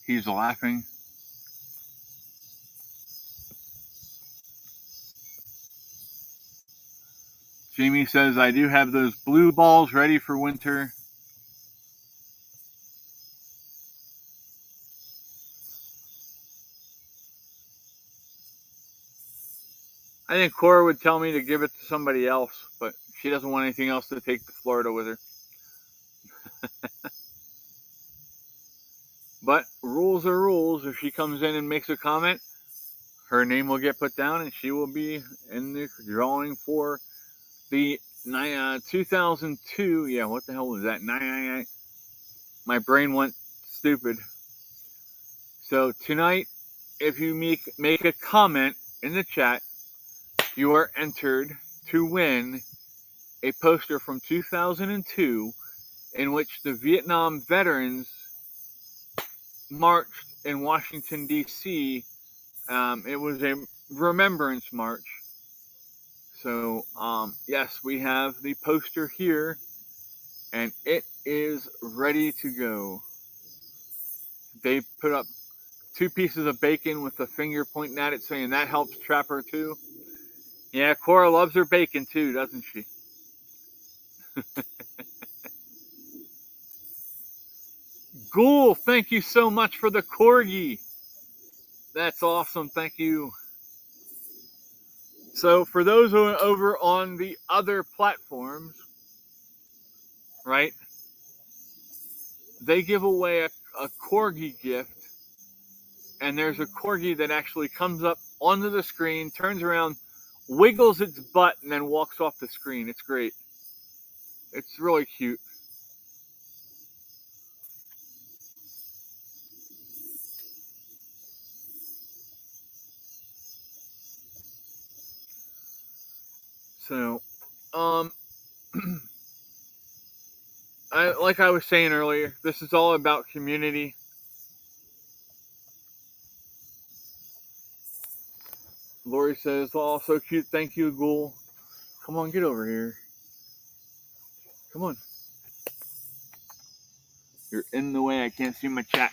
He's laughing. Jamie says, I do have those blue balls ready for winter. I think Cora would tell me to give it to somebody else, but she doesn't want anything else to take to Florida with her. But rules are rules. If she comes in and makes a comment, her name will get put down and she will be in the drawing for the 2002. Yeah, what the hell was that? 999. My brain went stupid. So tonight if you make a comment in the chat, you are entered to win a poster from 2002 in which the Vietnam veterans marched in Washington, D.C. It was a remembrance march. So, yes, we have the poster here, and it is ready to go. They put up 2 pieces of bacon with a finger pointing at it, saying that helps Trapper too. Yeah, Cora loves her bacon too, doesn't she? Ghoul, thank you so much for the corgi. That's awesome, thank you. So for those who are over on the other platforms, right, they give away a corgi gift, and there's a corgi that actually comes up onto the screen, turns around, wiggles its butt, and then walks off the screen. It's great. It's really cute. So, like I was saying earlier, this is all about community. Lori says, "Oh, so cute. Thank you, Ghoul. Come on, get over here. Come on. You're in the way. I can't see my chat."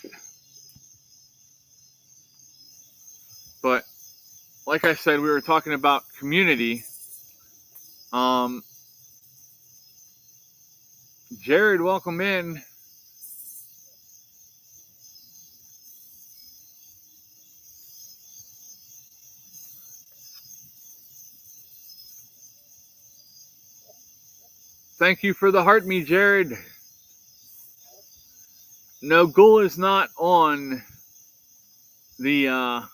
But like I said, we were talking about community. Jared, welcome in. Thank you for the heart me, Jared. No, Ghoul is not on the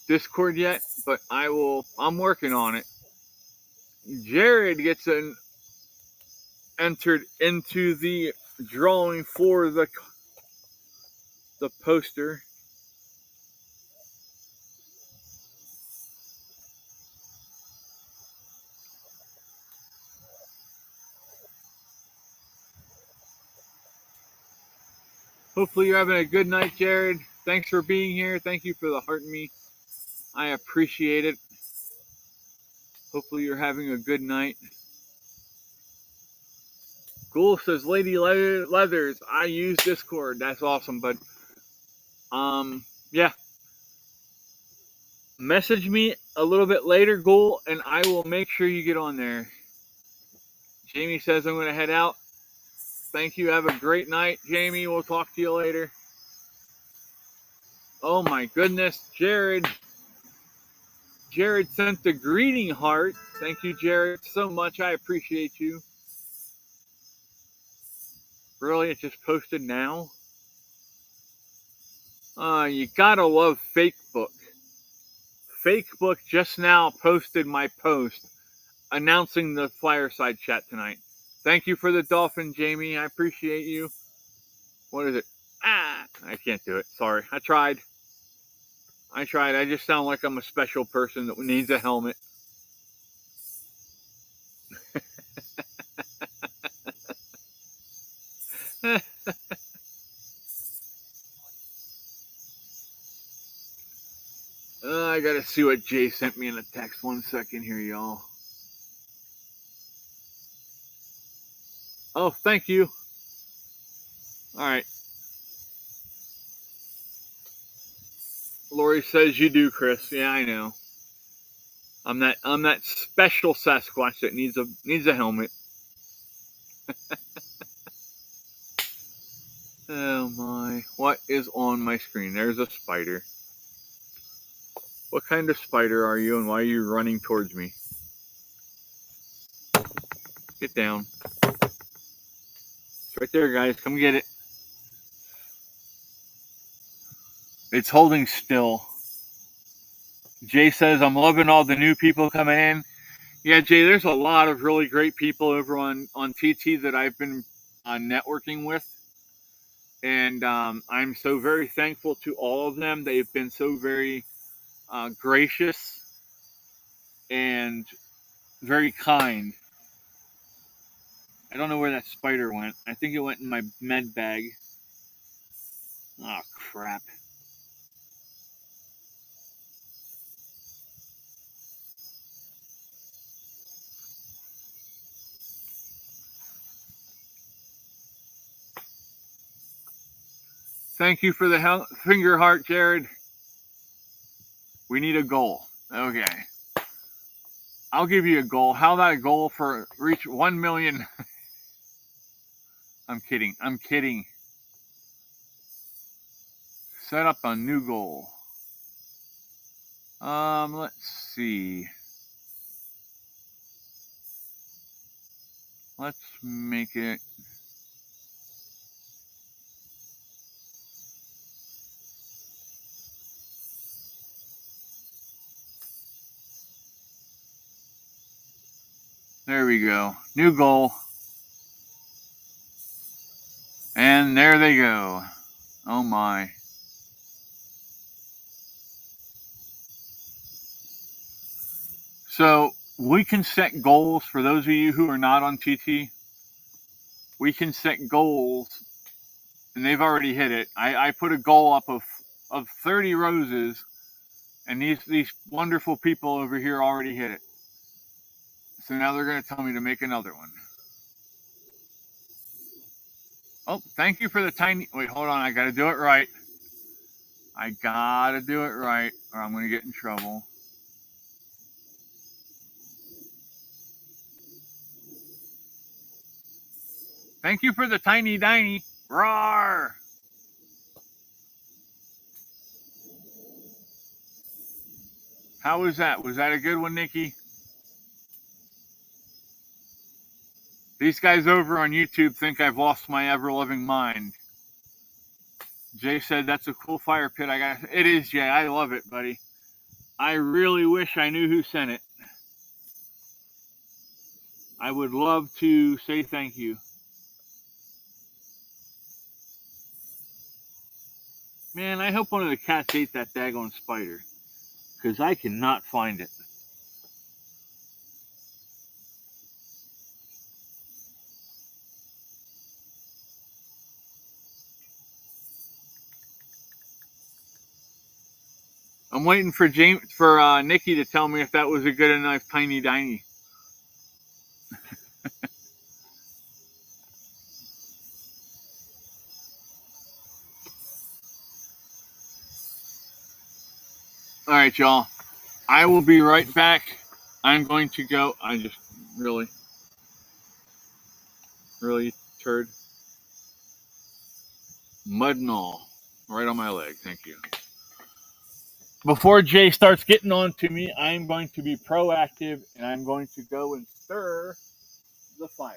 Discord yet, but I'm working on it. Jared gets entered into the drawing for the poster. Hopefully you're having a good night, Jared. Thanks for being here. Thank you for the heart me. I appreciate it. Hopefully you're having a good night. Ghoul says, Lady Leathers, I use Discord. That's awesome, but yeah. Message me a little bit later, Ghoul, and I will make sure you get on there. Jamie says I'm going to head out. Thank you. Have a great night, Jamie. We'll talk to you later. Oh my goodness, Jared. Jared sent the greeting heart. Thank you, Jared, so much. I appreciate you. Really? It just posted now? You gotta love Fakebook. Fakebook just now posted my post announcing the fireside chat tonight. Thank you for the dolphin, Jamie. I appreciate you. What is it? I can't do it. Sorry. I tried. I just sound like I'm a special person that needs a helmet. I gotta see what Jay sent me in a text. 1 second here, y'all. Oh, thank you. All right. Lori says you do, Chris. Yeah, I know. I'm that special Sasquatch that needs a helmet. Oh my! What is on my screen? There's a spider. What kind of spider are you, and why are you running towards me? Get down. It's right there, guys. Come get it. It's holding still. Jay says, I'm loving all the new people coming in. Yeah, Jay, there's a lot of really great people over on TT that I've been networking with. And I'm so very thankful to all of them. They've been so very gracious and very kind. I don't know where that spider went. I think it went in my med bag. Oh, crap. Thank you for the finger heart, Jared. We need a goal. Okay. I'll give you a goal. How about a goal for reach 1 million? I'm kidding. I'm kidding. Set up a new goal. Let's see. Let's make it. There we go. New goal. And there they go. Oh my. So we can set goals for those of you who are not on TT. We can set goals, and they've already hit it. I put a goal up of 30 roses, and these wonderful people over here already hit it. So now they're going to tell me to make another one. Oh, thank you for the tiny. Wait, hold on. I got to do it right. I got to do it right, or I'm going to get in trouble. Thank you for the tiny diny. Roar! How was that? Was that a good one, Nikki? These guys over on YouTube think I've lost my ever-loving mind. Jay said that's a cool fire pit. It is, Jay. I love it, buddy. I really wish I knew who sent it. I would love to say thank you. Man, I hope one of the cats ate that daggone spider, because I cannot find it. I'm waiting for Nikki to tell me if that was a good enough tiny diny. All right, y'all. I will be right back. I'm going to go. I just really turd. Mud and all. Right on my leg. Thank you. Before Jay starts getting on to me, I'm going to be proactive and I'm going to go and stir the fire.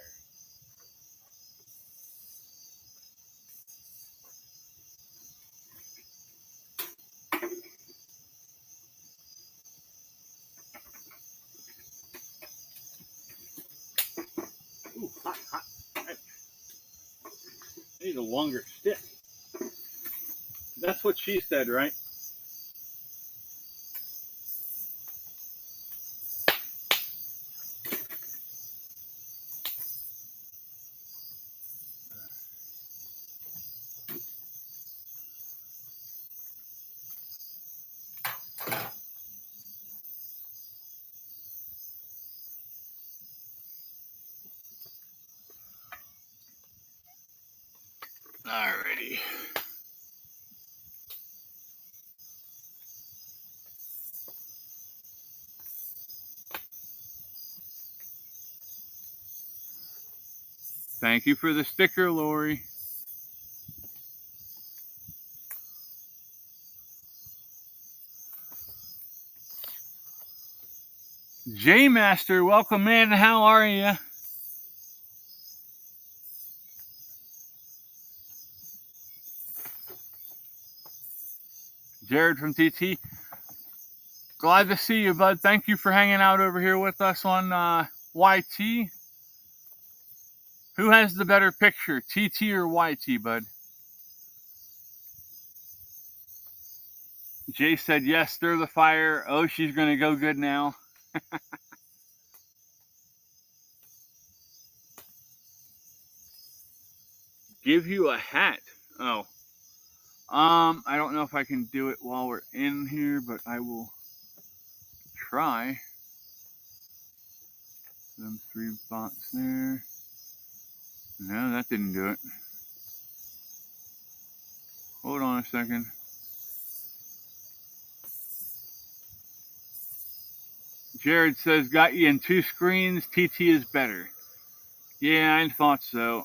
Ooh, hot, hot. I need a longer stick. That's what she said, right? Alrighty. Thank you for the sticker, Lori. J Master, welcome in. How are you? Jared from TT. Glad to see you, bud. Thank you for hanging out over here with us on YT. Who has the better picture, TT or YT, bud? Jay said, yes, stir the fire. Oh, she's going to go good now. Give you a hat. Oh. I don't know if I can do it while we're in here, but I will try. Them 3 bots there. No, that didn't do it. Hold on a second. Jared says, got you in 2 screens. TT is better. Yeah, I thought so.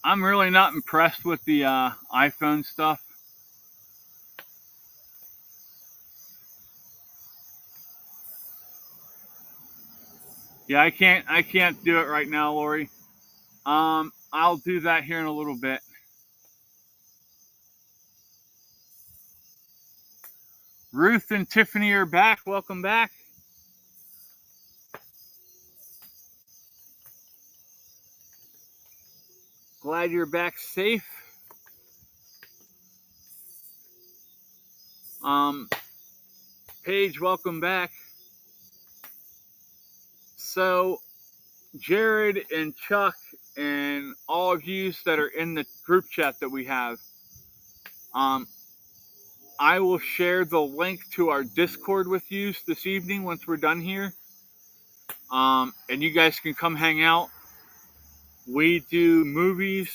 I'm really not impressed with the iPhone stuff. Yeah, I can't do it right now, Lori. I'll do that here in a little bit. Ruth and Tiffany are back. Welcome back. Glad you're back safe. Paige, welcome back. So, Jared and Chuck and all of you that are in the group chat that we have, I will share the link to our Discord with you this evening once we're done here. And you guys can come hang out. We do movies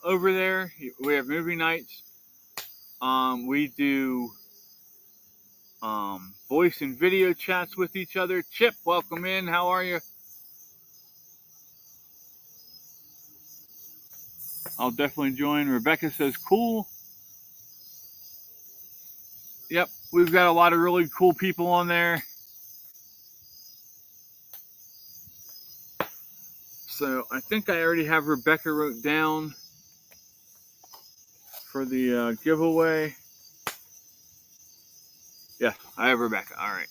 over there. We have movie nights. We do voice and video chats with each other. Chip, welcome in. How are you? I'll definitely join. Rebecca says, cool. Yep, we've got a lot of really cool people on there. So I think I already have Rebecca wrote down for the giveaway. Yeah, I have Rebecca. All right.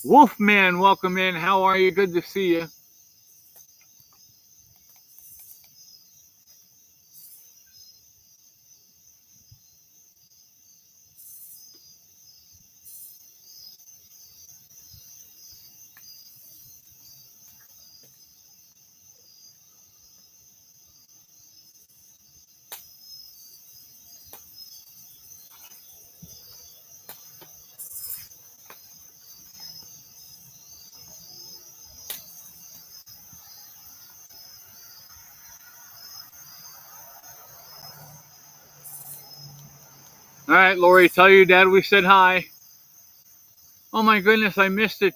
Wolfman, welcome in. How are you? Good to see you. All right, Lori, tell your dad we said hi. Oh my goodness, I missed it,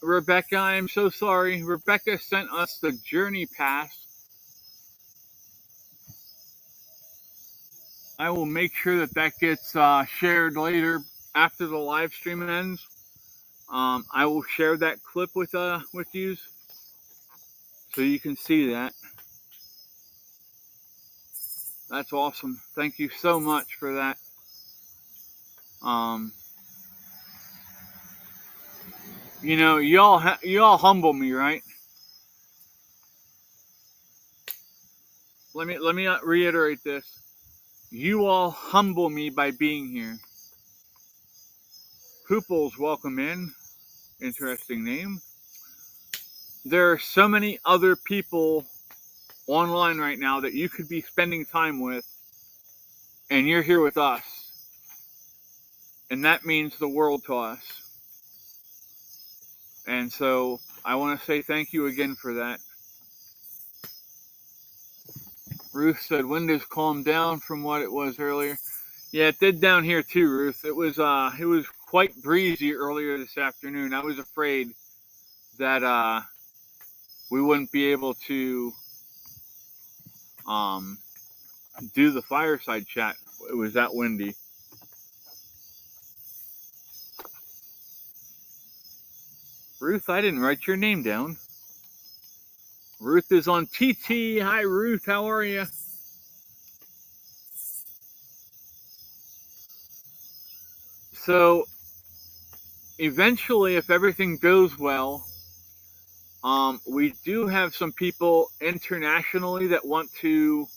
Rebecca. I'm so sorry. Rebecca sent us the Journey Pass. I will make sure that gets shared later after the live stream ends. I will share that clip with you so you can see that. That's awesome. Thank you so much for that. You know, you all humble me, right? Let me reiterate this. You all humble me by being here. Hooples, welcome in. Interesting name. There are so many other people online right now that you could be spending time with, and you're here with us. And that means the world to us. And so I want to say thank you again for that. Ruth said windows calmed down from what it was earlier. Yeah, it did down here too, Ruth. It was quite breezy earlier this afternoon. I was afraid that we wouldn't be able to do the fireside chat. It was that windy. Ruth, I didn't write your name down. Ruth is on TT. Hi, Ruth. How are you? So, eventually, if everything goes well, we do have some people internationally that want to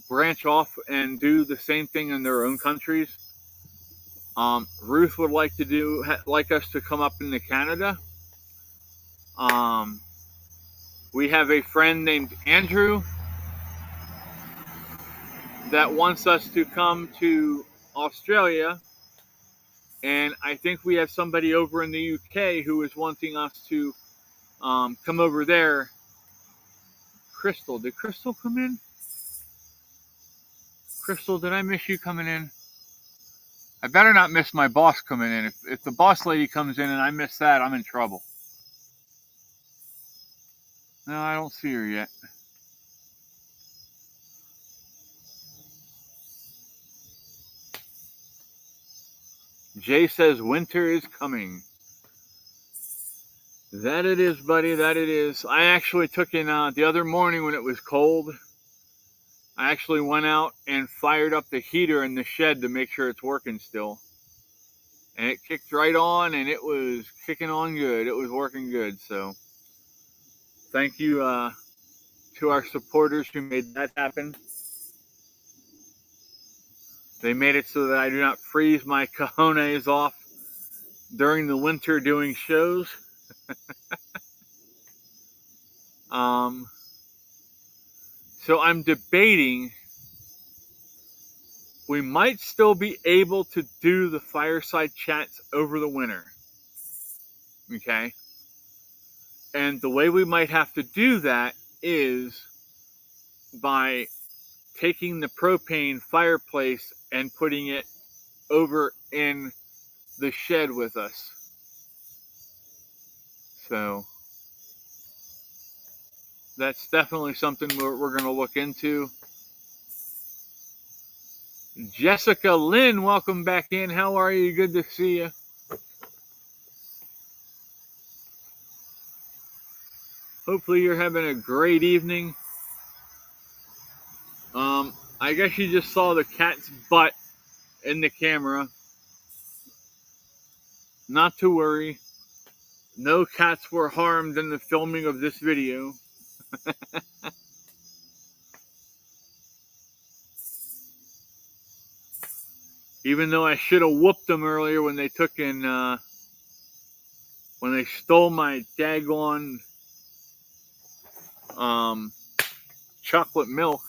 branch off and do the same thing in their own countries. Ruth would like us to come up into Canada. We have a friend named Andrew that wants us to come to Australia, and I think we have somebody over in the UK who is wanting us to come over there. Crystal, did Crystal come in? Crystal, did I miss you coming in? I better not miss my boss coming in. If the boss lady comes in and I miss that, I'm in trouble. No, I don't see her yet. Jay says winter is coming. That it is, buddy. That it is. I actually took in the other morning when it was cold. I actually went out and fired up the heater in the shed to make sure it's working still. And it kicked right on, and it was kicking on good. It was working good. So thank you to our supporters who made that happen. They made it so that I do not freeze my cojones off during the winter doing shows. So I'm debating, we might still be able to do the fireside chats over the winter. Okay? And the way we might have to do that is by taking the propane fireplace and putting it over in the shed with us. So that's definitely something we're going to look into. Jessica Lynn, welcome back in. How are you? Good to see you. Hopefully you're having a great evening. I guess you just saw the cat's butt in the camera. Not to worry. No cats were harmed in the filming of this video. Even though I should have whooped them earlier when they took in, when they stole my daggone chocolate milk.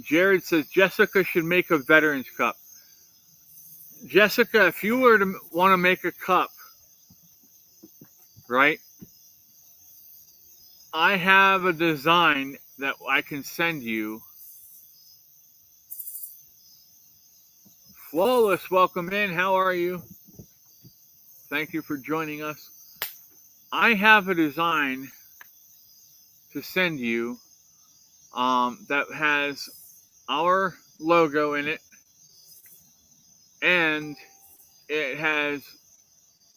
Jared says Jessica should make a Veterans Cup. Jessica, if you were to want to make a cup, right? I have a design that I can send you. Flawless, welcome in. How are you? Thank you for joining us. I have a design to send you that has our logo in it, and it has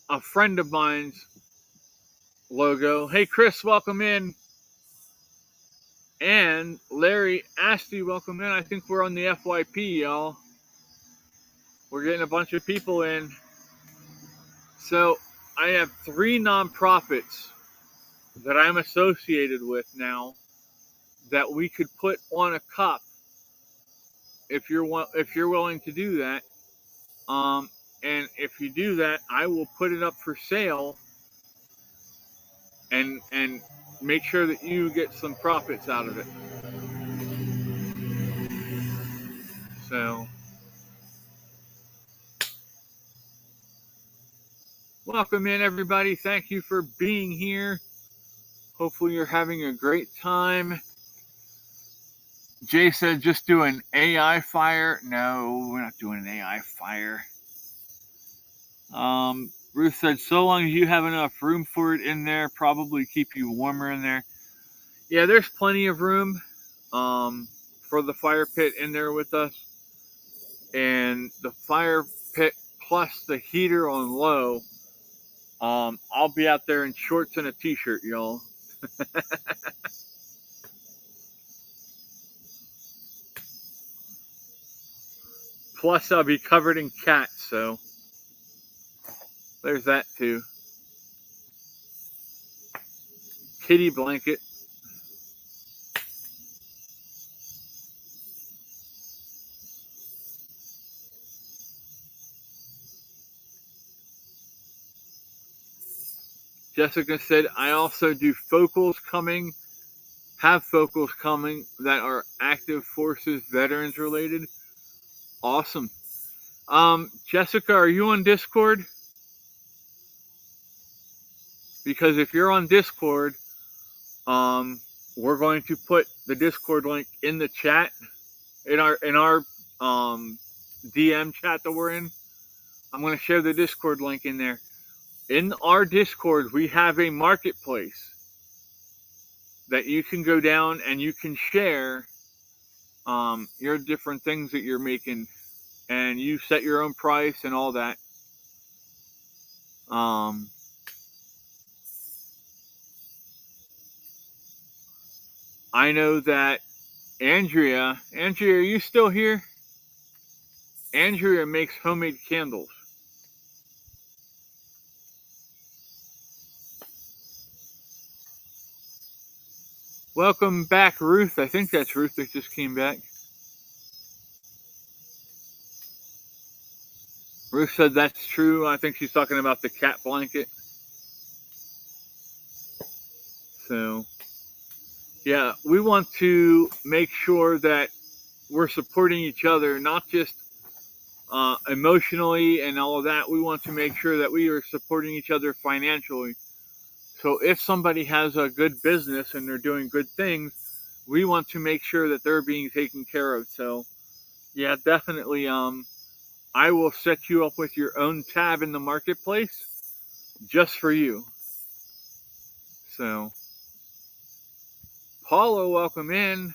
a friend of mine's logo. Hey Chris, welcome in. And Larry Asti, welcome in. I think we're on the FYP, y'all. We're getting a bunch of people in. So I have 3 nonprofits that I'm associated with now that we could put on a cup if you're willing to do that. And if you do that, I will put it up for sale and make sure that you get some profits out of it. So welcome in, everybody. Thank you for being here. Hopefully you're having a great time. Jay said just do an AI fire. No, we're not doing an AI fire. Ruth said so long as you have enough room for it in there, probably keep you warmer in there. Yeah, there's plenty of room for the fire pit in there with us. And the fire pit plus the heater on low, I'll be out there in shorts and a t-shirt, y'all. Plus, I'll be covered in cats, so there's that too. Kitty blanket. Jessica said, I also do have focals coming that are active forces veterans related. Awesome. Jessica, are you on Discord? Because if you're on Discord, we're going to put the Discord link in the chat, in our DM chat that we're in. I'm going to share the Discord link in there. In our Discord, we have a marketplace that you can go down and you can share your different things that you're making, and you set your own price and all that. I know that Andrea, are you still here? Andrea makes homemade candles. Welcome back, Ruth. I think that's Ruth that just came back. Ruth said that's true. I think she's talking about the cat blanket. So, yeah, we want to make sure that we're supporting each other, not just emotionally and all of that. We want to make sure that we are supporting each other financially. So if somebody has a good business and they're doing good things, we want to make sure that they're being taken care of. So, yeah, definitely. I will set you up with your own tab in the marketplace just for you. So, Paula, welcome in.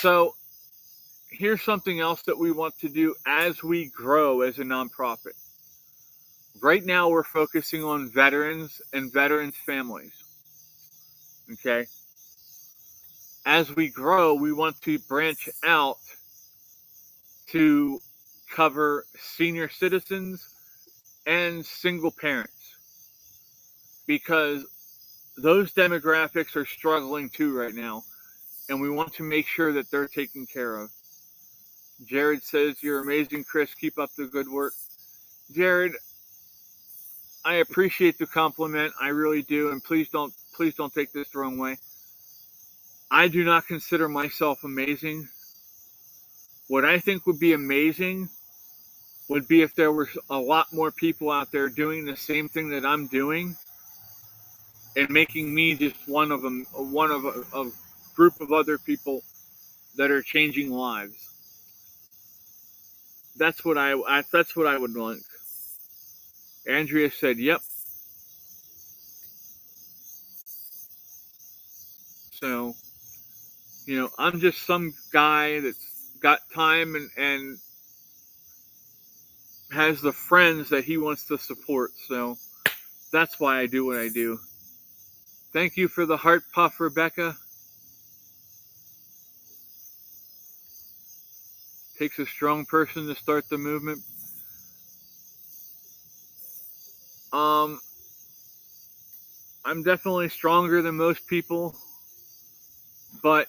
So here's something else that we want to do as we grow as a nonprofit. Right now, we're focusing on veterans and veterans' families. Okay. As we grow, we want to branch out to cover senior citizens and single parents, because those demographics are struggling too right now, and we want to make sure that they're taken care of. Jared says, you're amazing, Chris. Keep up the good work. Jared, I appreciate the compliment. I really do. And please don't take this the wrong way. I do not consider myself amazing. What I think would be amazing would be if there were a lot more people out there doing the same thing that I'm doing, and making me just one of a group of other people that are changing lives. That's what I would like. Andrea said, "Yep." So, I'm just some guy that's got time and has the friends that he wants to support. So that's why I do what I do. Thank you for the heart puff, Rebecca. Takes a strong person to start the movement. I'm definitely stronger than most people, but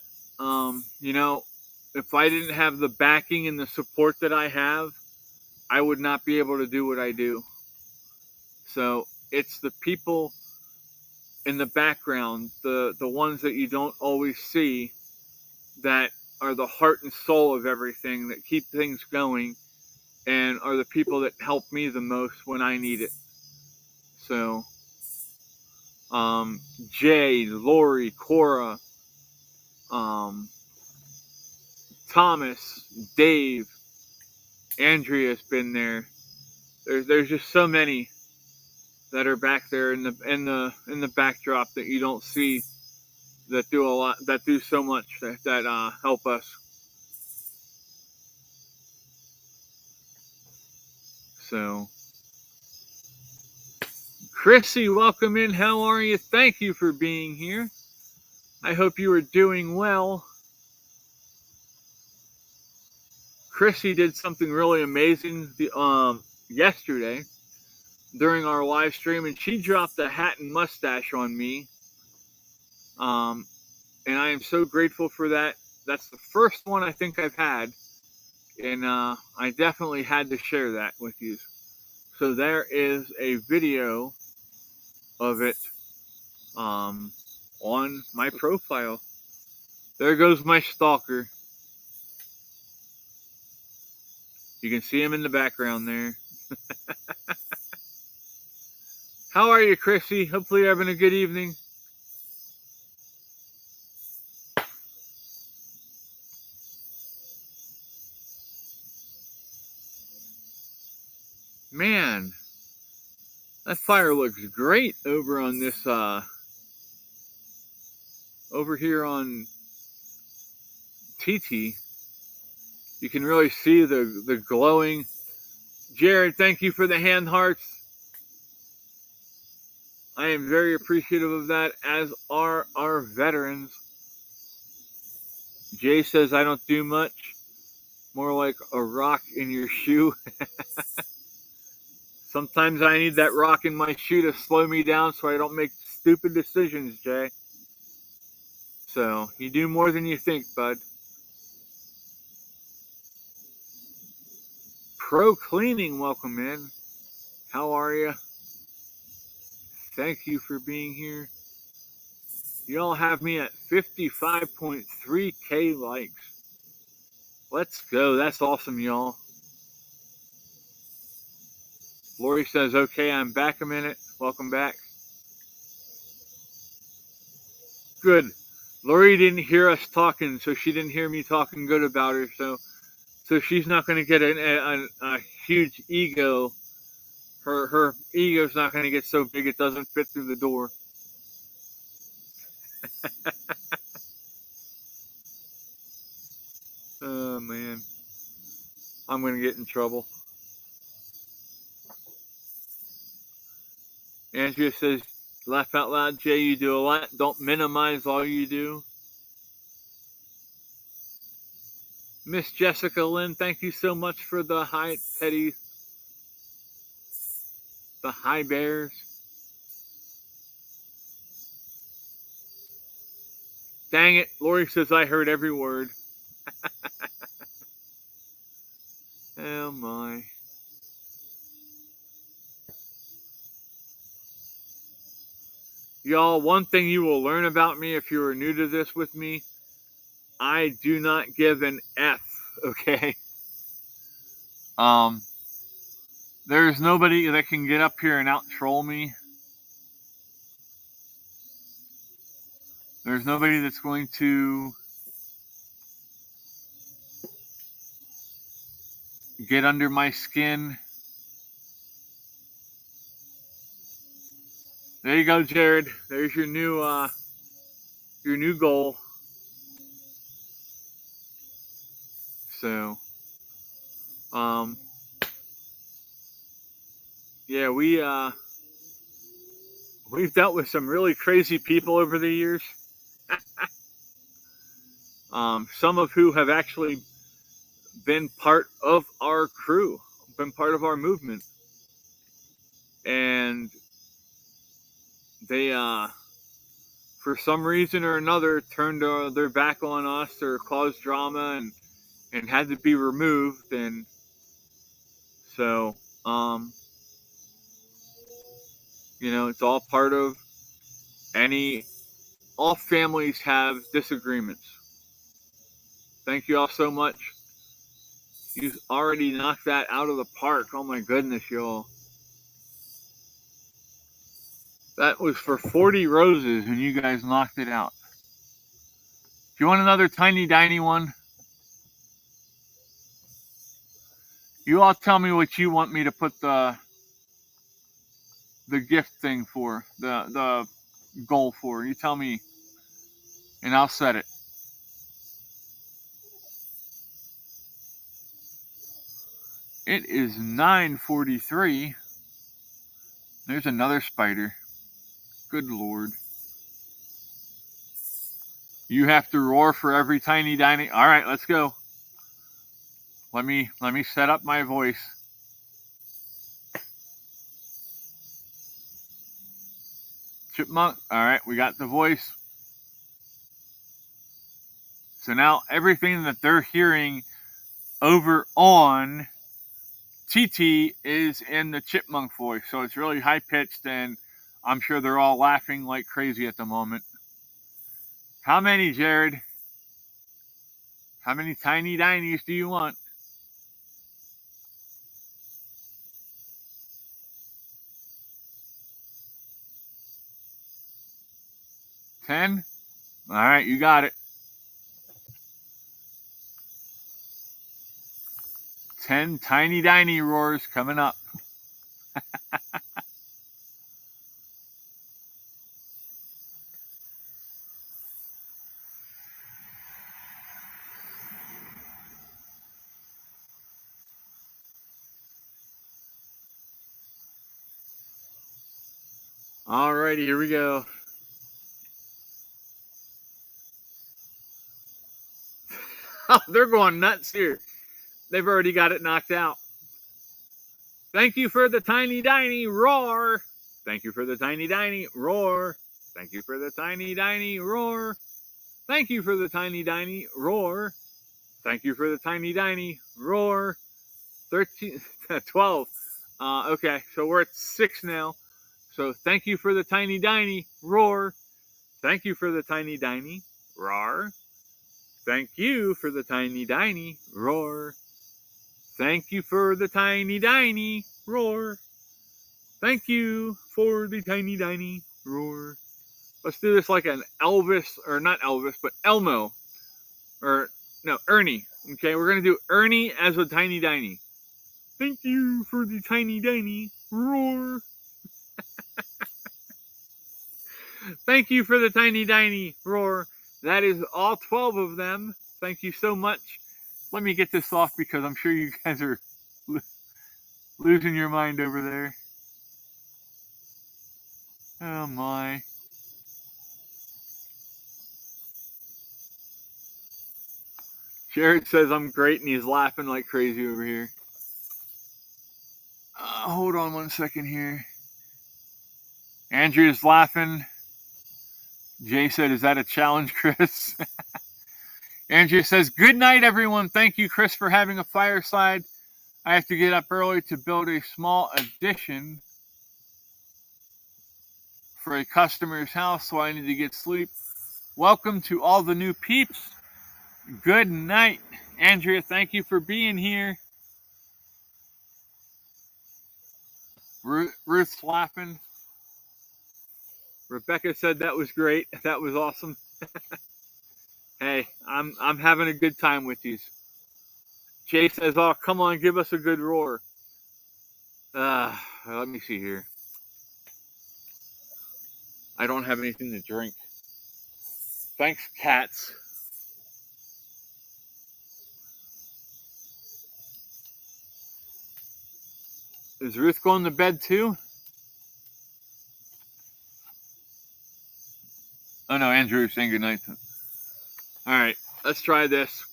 if I didn't have the backing and the support that I have, I would not be able to do what I do. So it's the people in the background, the ones that you don't always see, that are the heart and soul of everything, that keep things going, and are the people that help me the most when I need it. So, Jay, Lori, Cora, Thomas, Dave, Andrea's been there. There's just so many that are back there in the backdrop that you don't see, that do a lot, that do so much, that help us. So, Chrissy, welcome in. How are you? Thank you for being here. I hope you are doing well. Chrissy did something really amazing yesterday during our live stream, and she dropped a hat and mustache on me. And I am so grateful for that. That's the first one I think I've had And I definitely had to share that with you. So there is a video of it on my profile. There goes my stalker. You can see him in the background there. How are you, Chrissy? Hopefully you're having a good evening. Man, that fire looks great over on this, over here on TT. You can really see the glowing. Jared, thank you for the hand hearts. I am very appreciative of that, as are our veterans. Jay says I don't do much. More like a rock in your shoe. Sometimes I need that rock in my shoe to slow me down so I don't make stupid decisions, Jay. So, you do more than you think, bud. Pro Cleaning, welcome in. How are you? Thank you for being here. Y'all have me at 55.3K likes. Let's go. That's awesome, y'all. Lori says, okay, I'm back a minute. Welcome back. Good. Lori didn't hear us talking, so she didn't hear me talking good about her. So she's not going to get a huge ego. Her ego's not going to get so big it doesn't fit through the door. Oh, man. I'm going to get in trouble. Andrea says, laugh out loud, Jay, you do a lot. Don't minimize all you do. Miss Jessica Lynn, thank you so much for the high Teddy, the high bears. Dang it, Lori says I heard every word. Oh my. Y'all, one thing you will learn about me if you are new to this with me, I do not give an F, okay? There's nobody that can get up here and out troll me. There's nobody that's going to get under my skin. There you go, Jared. There's your new goal. So, yeah, we've dealt with some really crazy people over the years. Some of who have actually been part of our crew, been part of our movement, and they, for some reason or another, turned their back on us or caused drama and had to be removed. And so, it's all part of all families have disagreements. Thank you all so much. You already knocked that out of the park. Oh my goodness, y'all. That was for 40 roses and you guys knocked it out. Do you want another tiny tiny one? You all tell me what you want me to put the gift thing for, the goal for. You tell me and I'll set it. It is 9:43. There's another spider. Good Lord. You have to roar for every tiny tiny. All right, let's go. Let me set up my voice. Chipmunk. All right, we got the voice. So now everything that they're hearing over on TT is in the chipmunk voice, so it's really high pitched, and I'm sure they're all laughing like crazy at the moment. How many, Jared? How many tiny dinies do you want? $10? All right, you got it. 10 tiny diny roars coming up. Alrighty, here we go. Oh, they're going nuts here. They've already got it knocked out. Thank you for the tiny diny roar. Thank you for the tiny diny roar. Thank you for the tiny diny roar. Thank you for the tiny diny roar. Thank you for the tiny diny roar. 13, 12. Okay, so we're at 6 now. So thank you for the tiny diny roar. Thank you for the tiny diny roar. Thank you for the tiny diny roar. Thank you for the tiny diny roar. Thank you for the tiny diny roar. Let's do this like an Elvis, or not Elvis, but Elmo. Or, no, Ernie. Okay, we're going to do Ernie as a tiny diny. Thank you for the tiny diny roar. Thank you for the tiny diny roar. That is all 12 of them. Thank you so much. Let me get this off because I'm sure you guys are losing your mind over there. Oh my. Jared says I'm great and he's laughing like crazy over here. Hold on one second here. Andrea's laughing. Jay said, is that a challenge, Chris? Andrea says, good night, everyone. Thank you, Chris, for having a fireside. I have to get up early to build a small addition for a customer's house, so I need to get sleep. Welcome to all the new peeps. Good night. Andrea, thank you for being here. Ruth's laughing. Rebecca said that was great. That was awesome. Hey, I'm having a good time with these. Jay says, oh, come on, give us a good roar. Let me see here. I don't have anything to drink. Thanks, cats. Is Ruth going to bed too? Oh no, Andrew's saying goodnight. Alright, let's try this.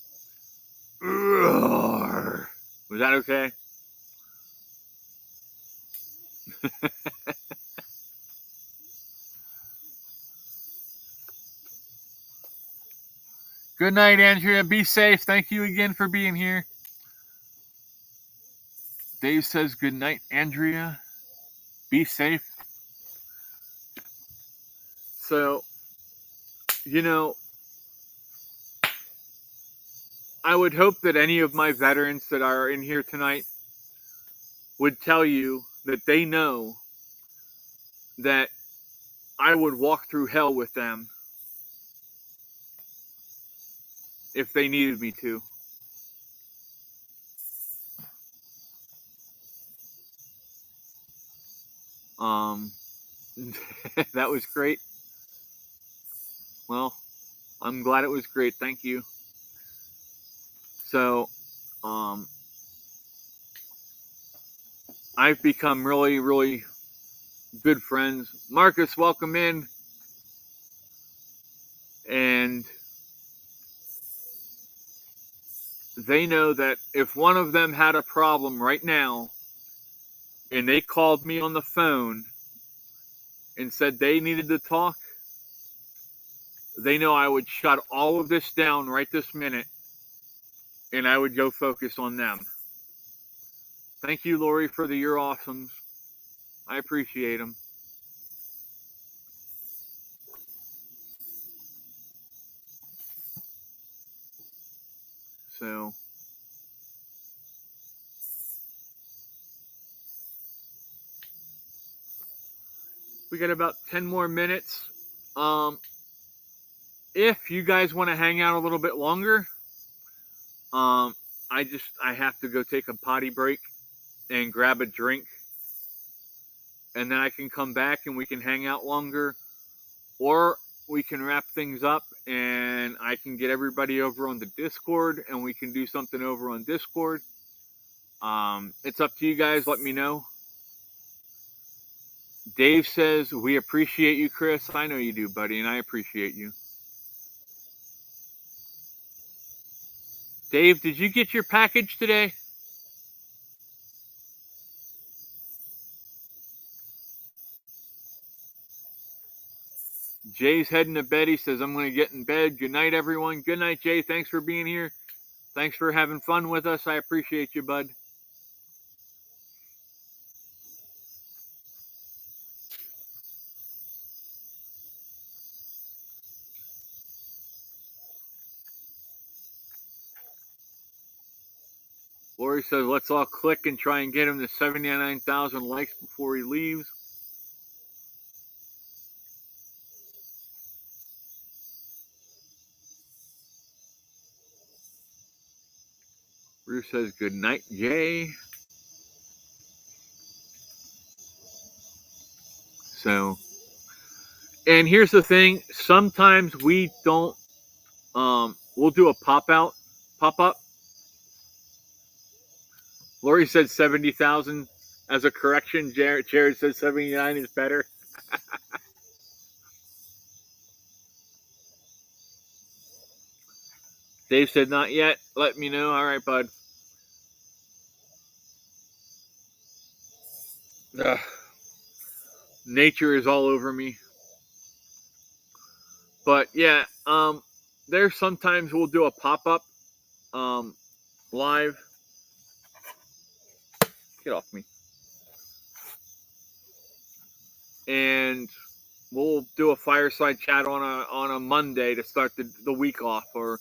Roar. Was that okay? Good night, Andrea. Be safe. Thank you again for being here. Dave says good night, Andrea. Be safe. So, you know, I would hope that any of my veterans that are in here tonight would tell you that they know that I would walk through hell with them if they needed me to. That was great. Well, I'm glad it was great. Thank you. So, I've become really, really good friends. Marcus, welcome in. And they know that if one of them had a problem right now and they called me on the phone and said they needed to talk, they know I would shut all of this down right this minute and I would go focus on them. Thank you, Lori, for the You're Awesomes. I appreciate them. So, we got about 10 more minutes. If you guys want to hang out a little bit longer, I have to go take a potty break and grab a drink, and then I can come back and we can hang out longer, or we can wrap things up and I can get everybody over on the Discord and we can do something over on Discord. It's up to you guys. Let me know. Dave says, we appreciate you, Chris. I know you do, buddy, and I appreciate you. Dave, did you get your package today? Jay's heading to bed. He says, I'm going to get in bed. Good night, everyone. Good night, Jay. Thanks for being here. Thanks for having fun with us. I appreciate you, bud. Lori says, let's all click and try and get him to 79,000 likes before he leaves. Bruce says, good night, Jay. So, and here's the thing. Sometimes we don't, we'll do a pop-up. Lori said 70,000 as a correction. Jared says 79 is better. Dave said not yet. Let me know. All right, bud. Ugh. Nature is all over me. But yeah, there's sometimes we'll do a pop-up live. Get off me. And we'll do a fireside chat on a Monday to start the week off, or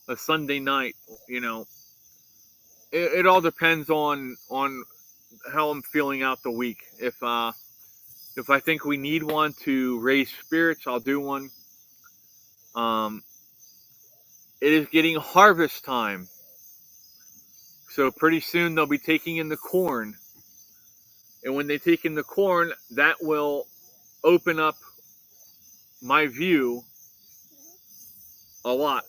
a Sunday night. You know, it all depends on how I'm feeling out the week. If I think we need one to raise spirits, I'll do one. It is getting harvest time, so pretty soon they'll be taking in the corn, and when they take in the corn, that will open up my view a lot.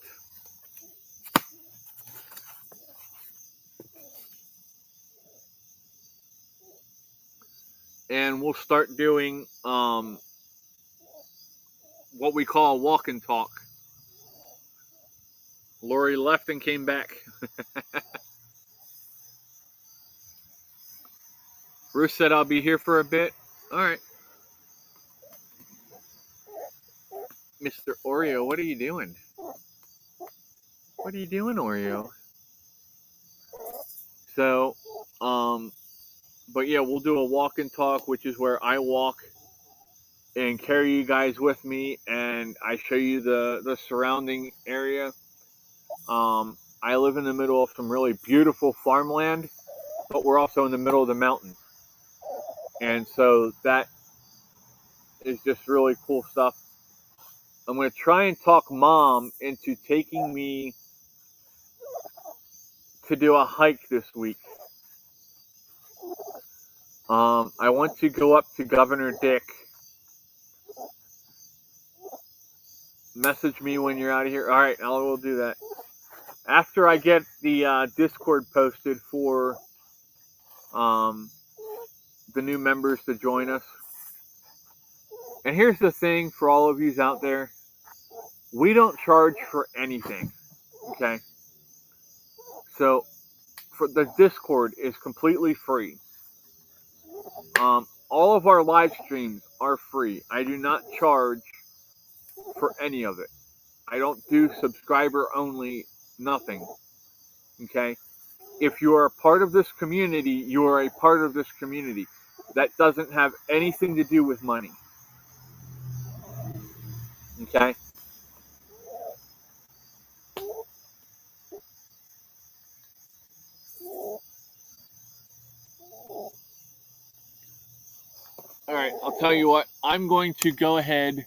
And we'll start doing what we call a walk and talk. Lori left and came back. Bruce said I'll be here for a bit. All right. Mr. Oreo, what are you doing? What are you doing, Oreo? So, but yeah, we'll do a walk and talk, which is where I walk and carry you guys with me, and I show you the surrounding area. I live in the middle of some really beautiful farmland, but we're also in the middle of the mountains. And so that is just really cool stuff. I'm going to try and talk Mom into taking me to do a hike this week. I want to go up to Governor Dick. Message me when you're out of here. All right, I will do that. After I get the Discord posted for the new members to join us. And here's the thing for all of you out there. We don't charge for anything, okay? So for the Discord is completely free. All of our live streams are free. I do not charge for any of it. I don't do subscriber only, nothing. Okay? If you are a part of this community, you are a part of this community. That doesn't have anything to do with money. Okay? All right, I'll tell you what. I'm going to go ahead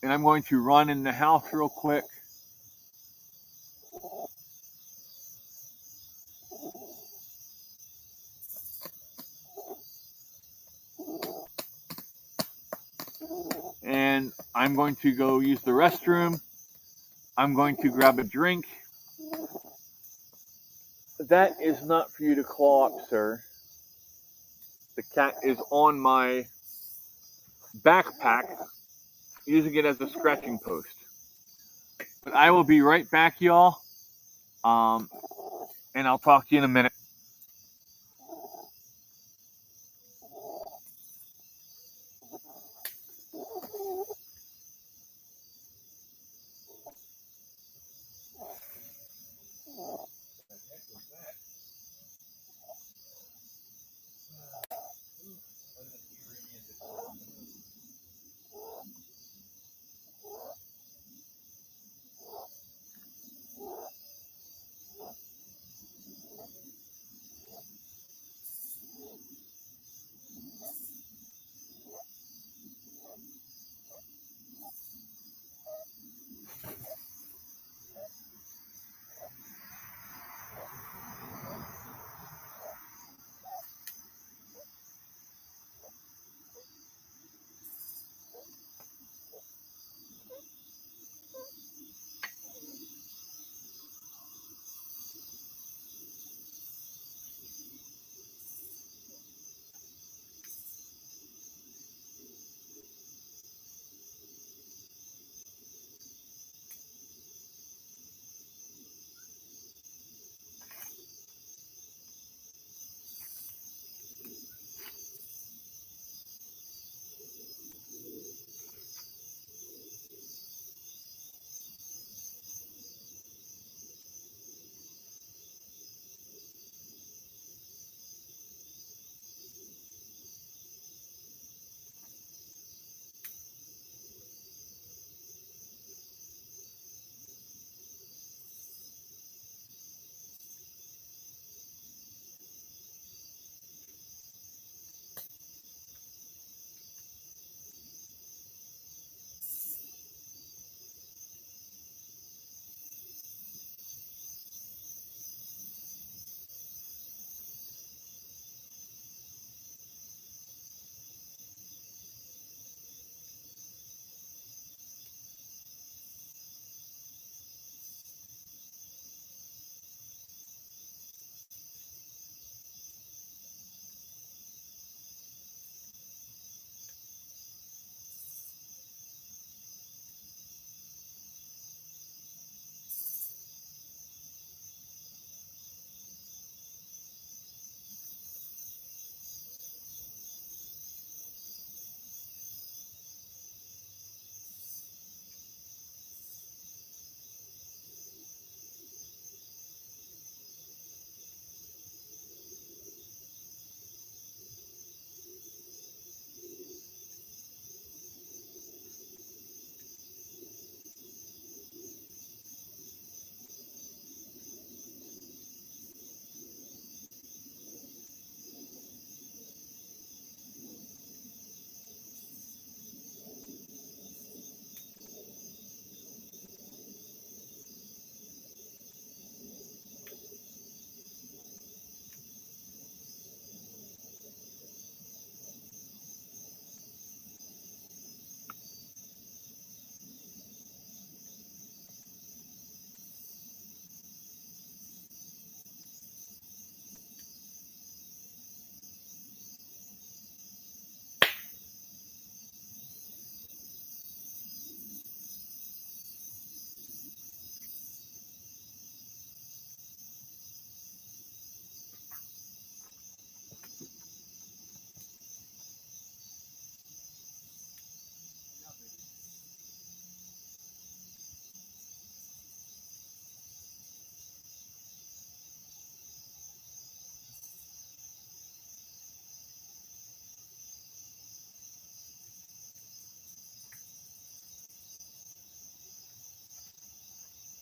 and I'm going to run in the house real quick. And I'm going to go use the restroom. I'm going to grab a drink. That is not for you to claw up, sir. The cat is on my backpack, using it as a scratching post. But I will be right back, y'all. And I'll talk to you in a minute.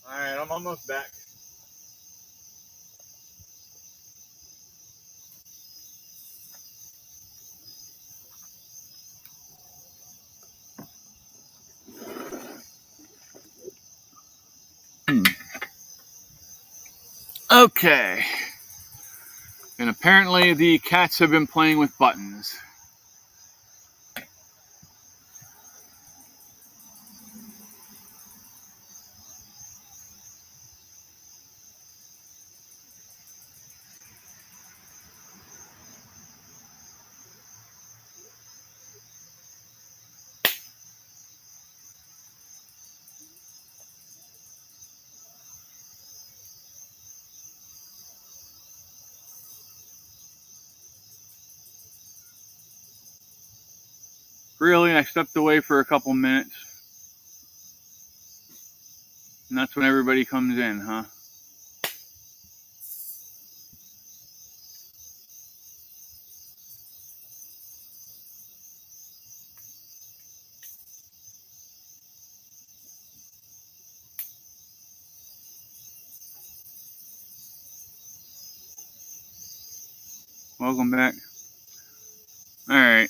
Alright, I'm almost back. Okay. And apparently the cats have been playing with buttons. Really, I stepped away for a couple minutes. And that's when everybody comes in, huh? Welcome back. Alright,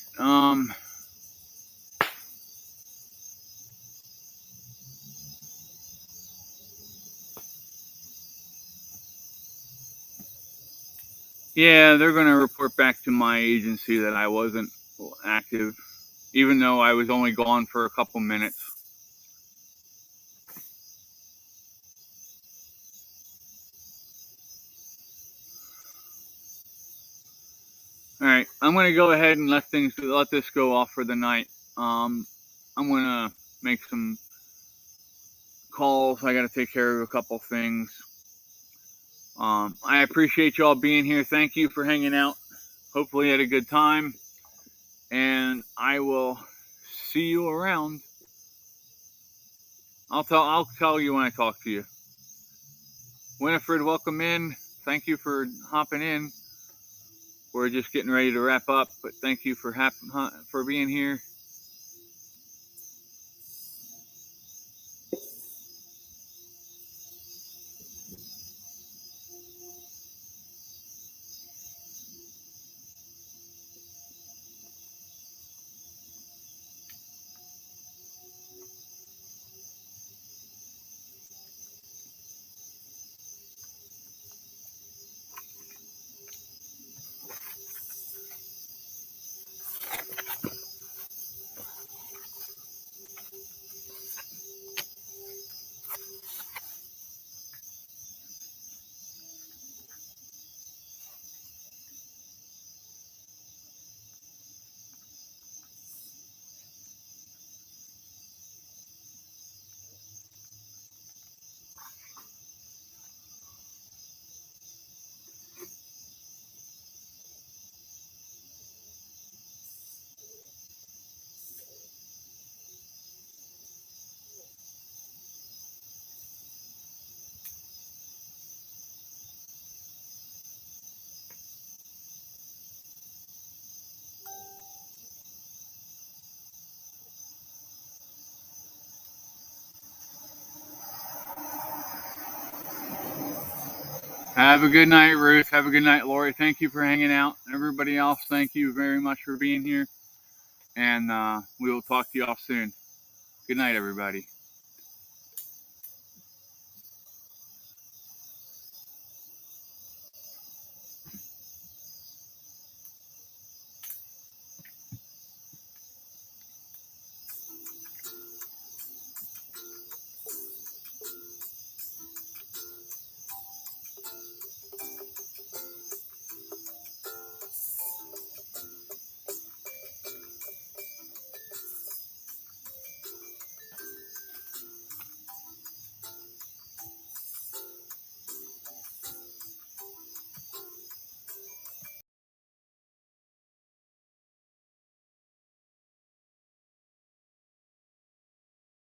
yeah, they're going to report back to my agency that I wasn't active, even though I was only gone for a couple minutes. Alright, I'm going to go ahead and let this go off for the night. I'm going to make some calls. I got to take care of a couple things. I appreciate y'all being here. Thank you for hanging out. Hopefully you had a good time. And I will see you around. I'll tell you when I talk to you. Winifred, welcome in. Thank you for hopping in. We're just getting ready to wrap up, but thank you for being here. Have a good night, Ruth. Have a good night, Lori. Thank you for hanging out. Everybody else, thank you very much for being here. And we will talk to you all soon. Good night, everybody.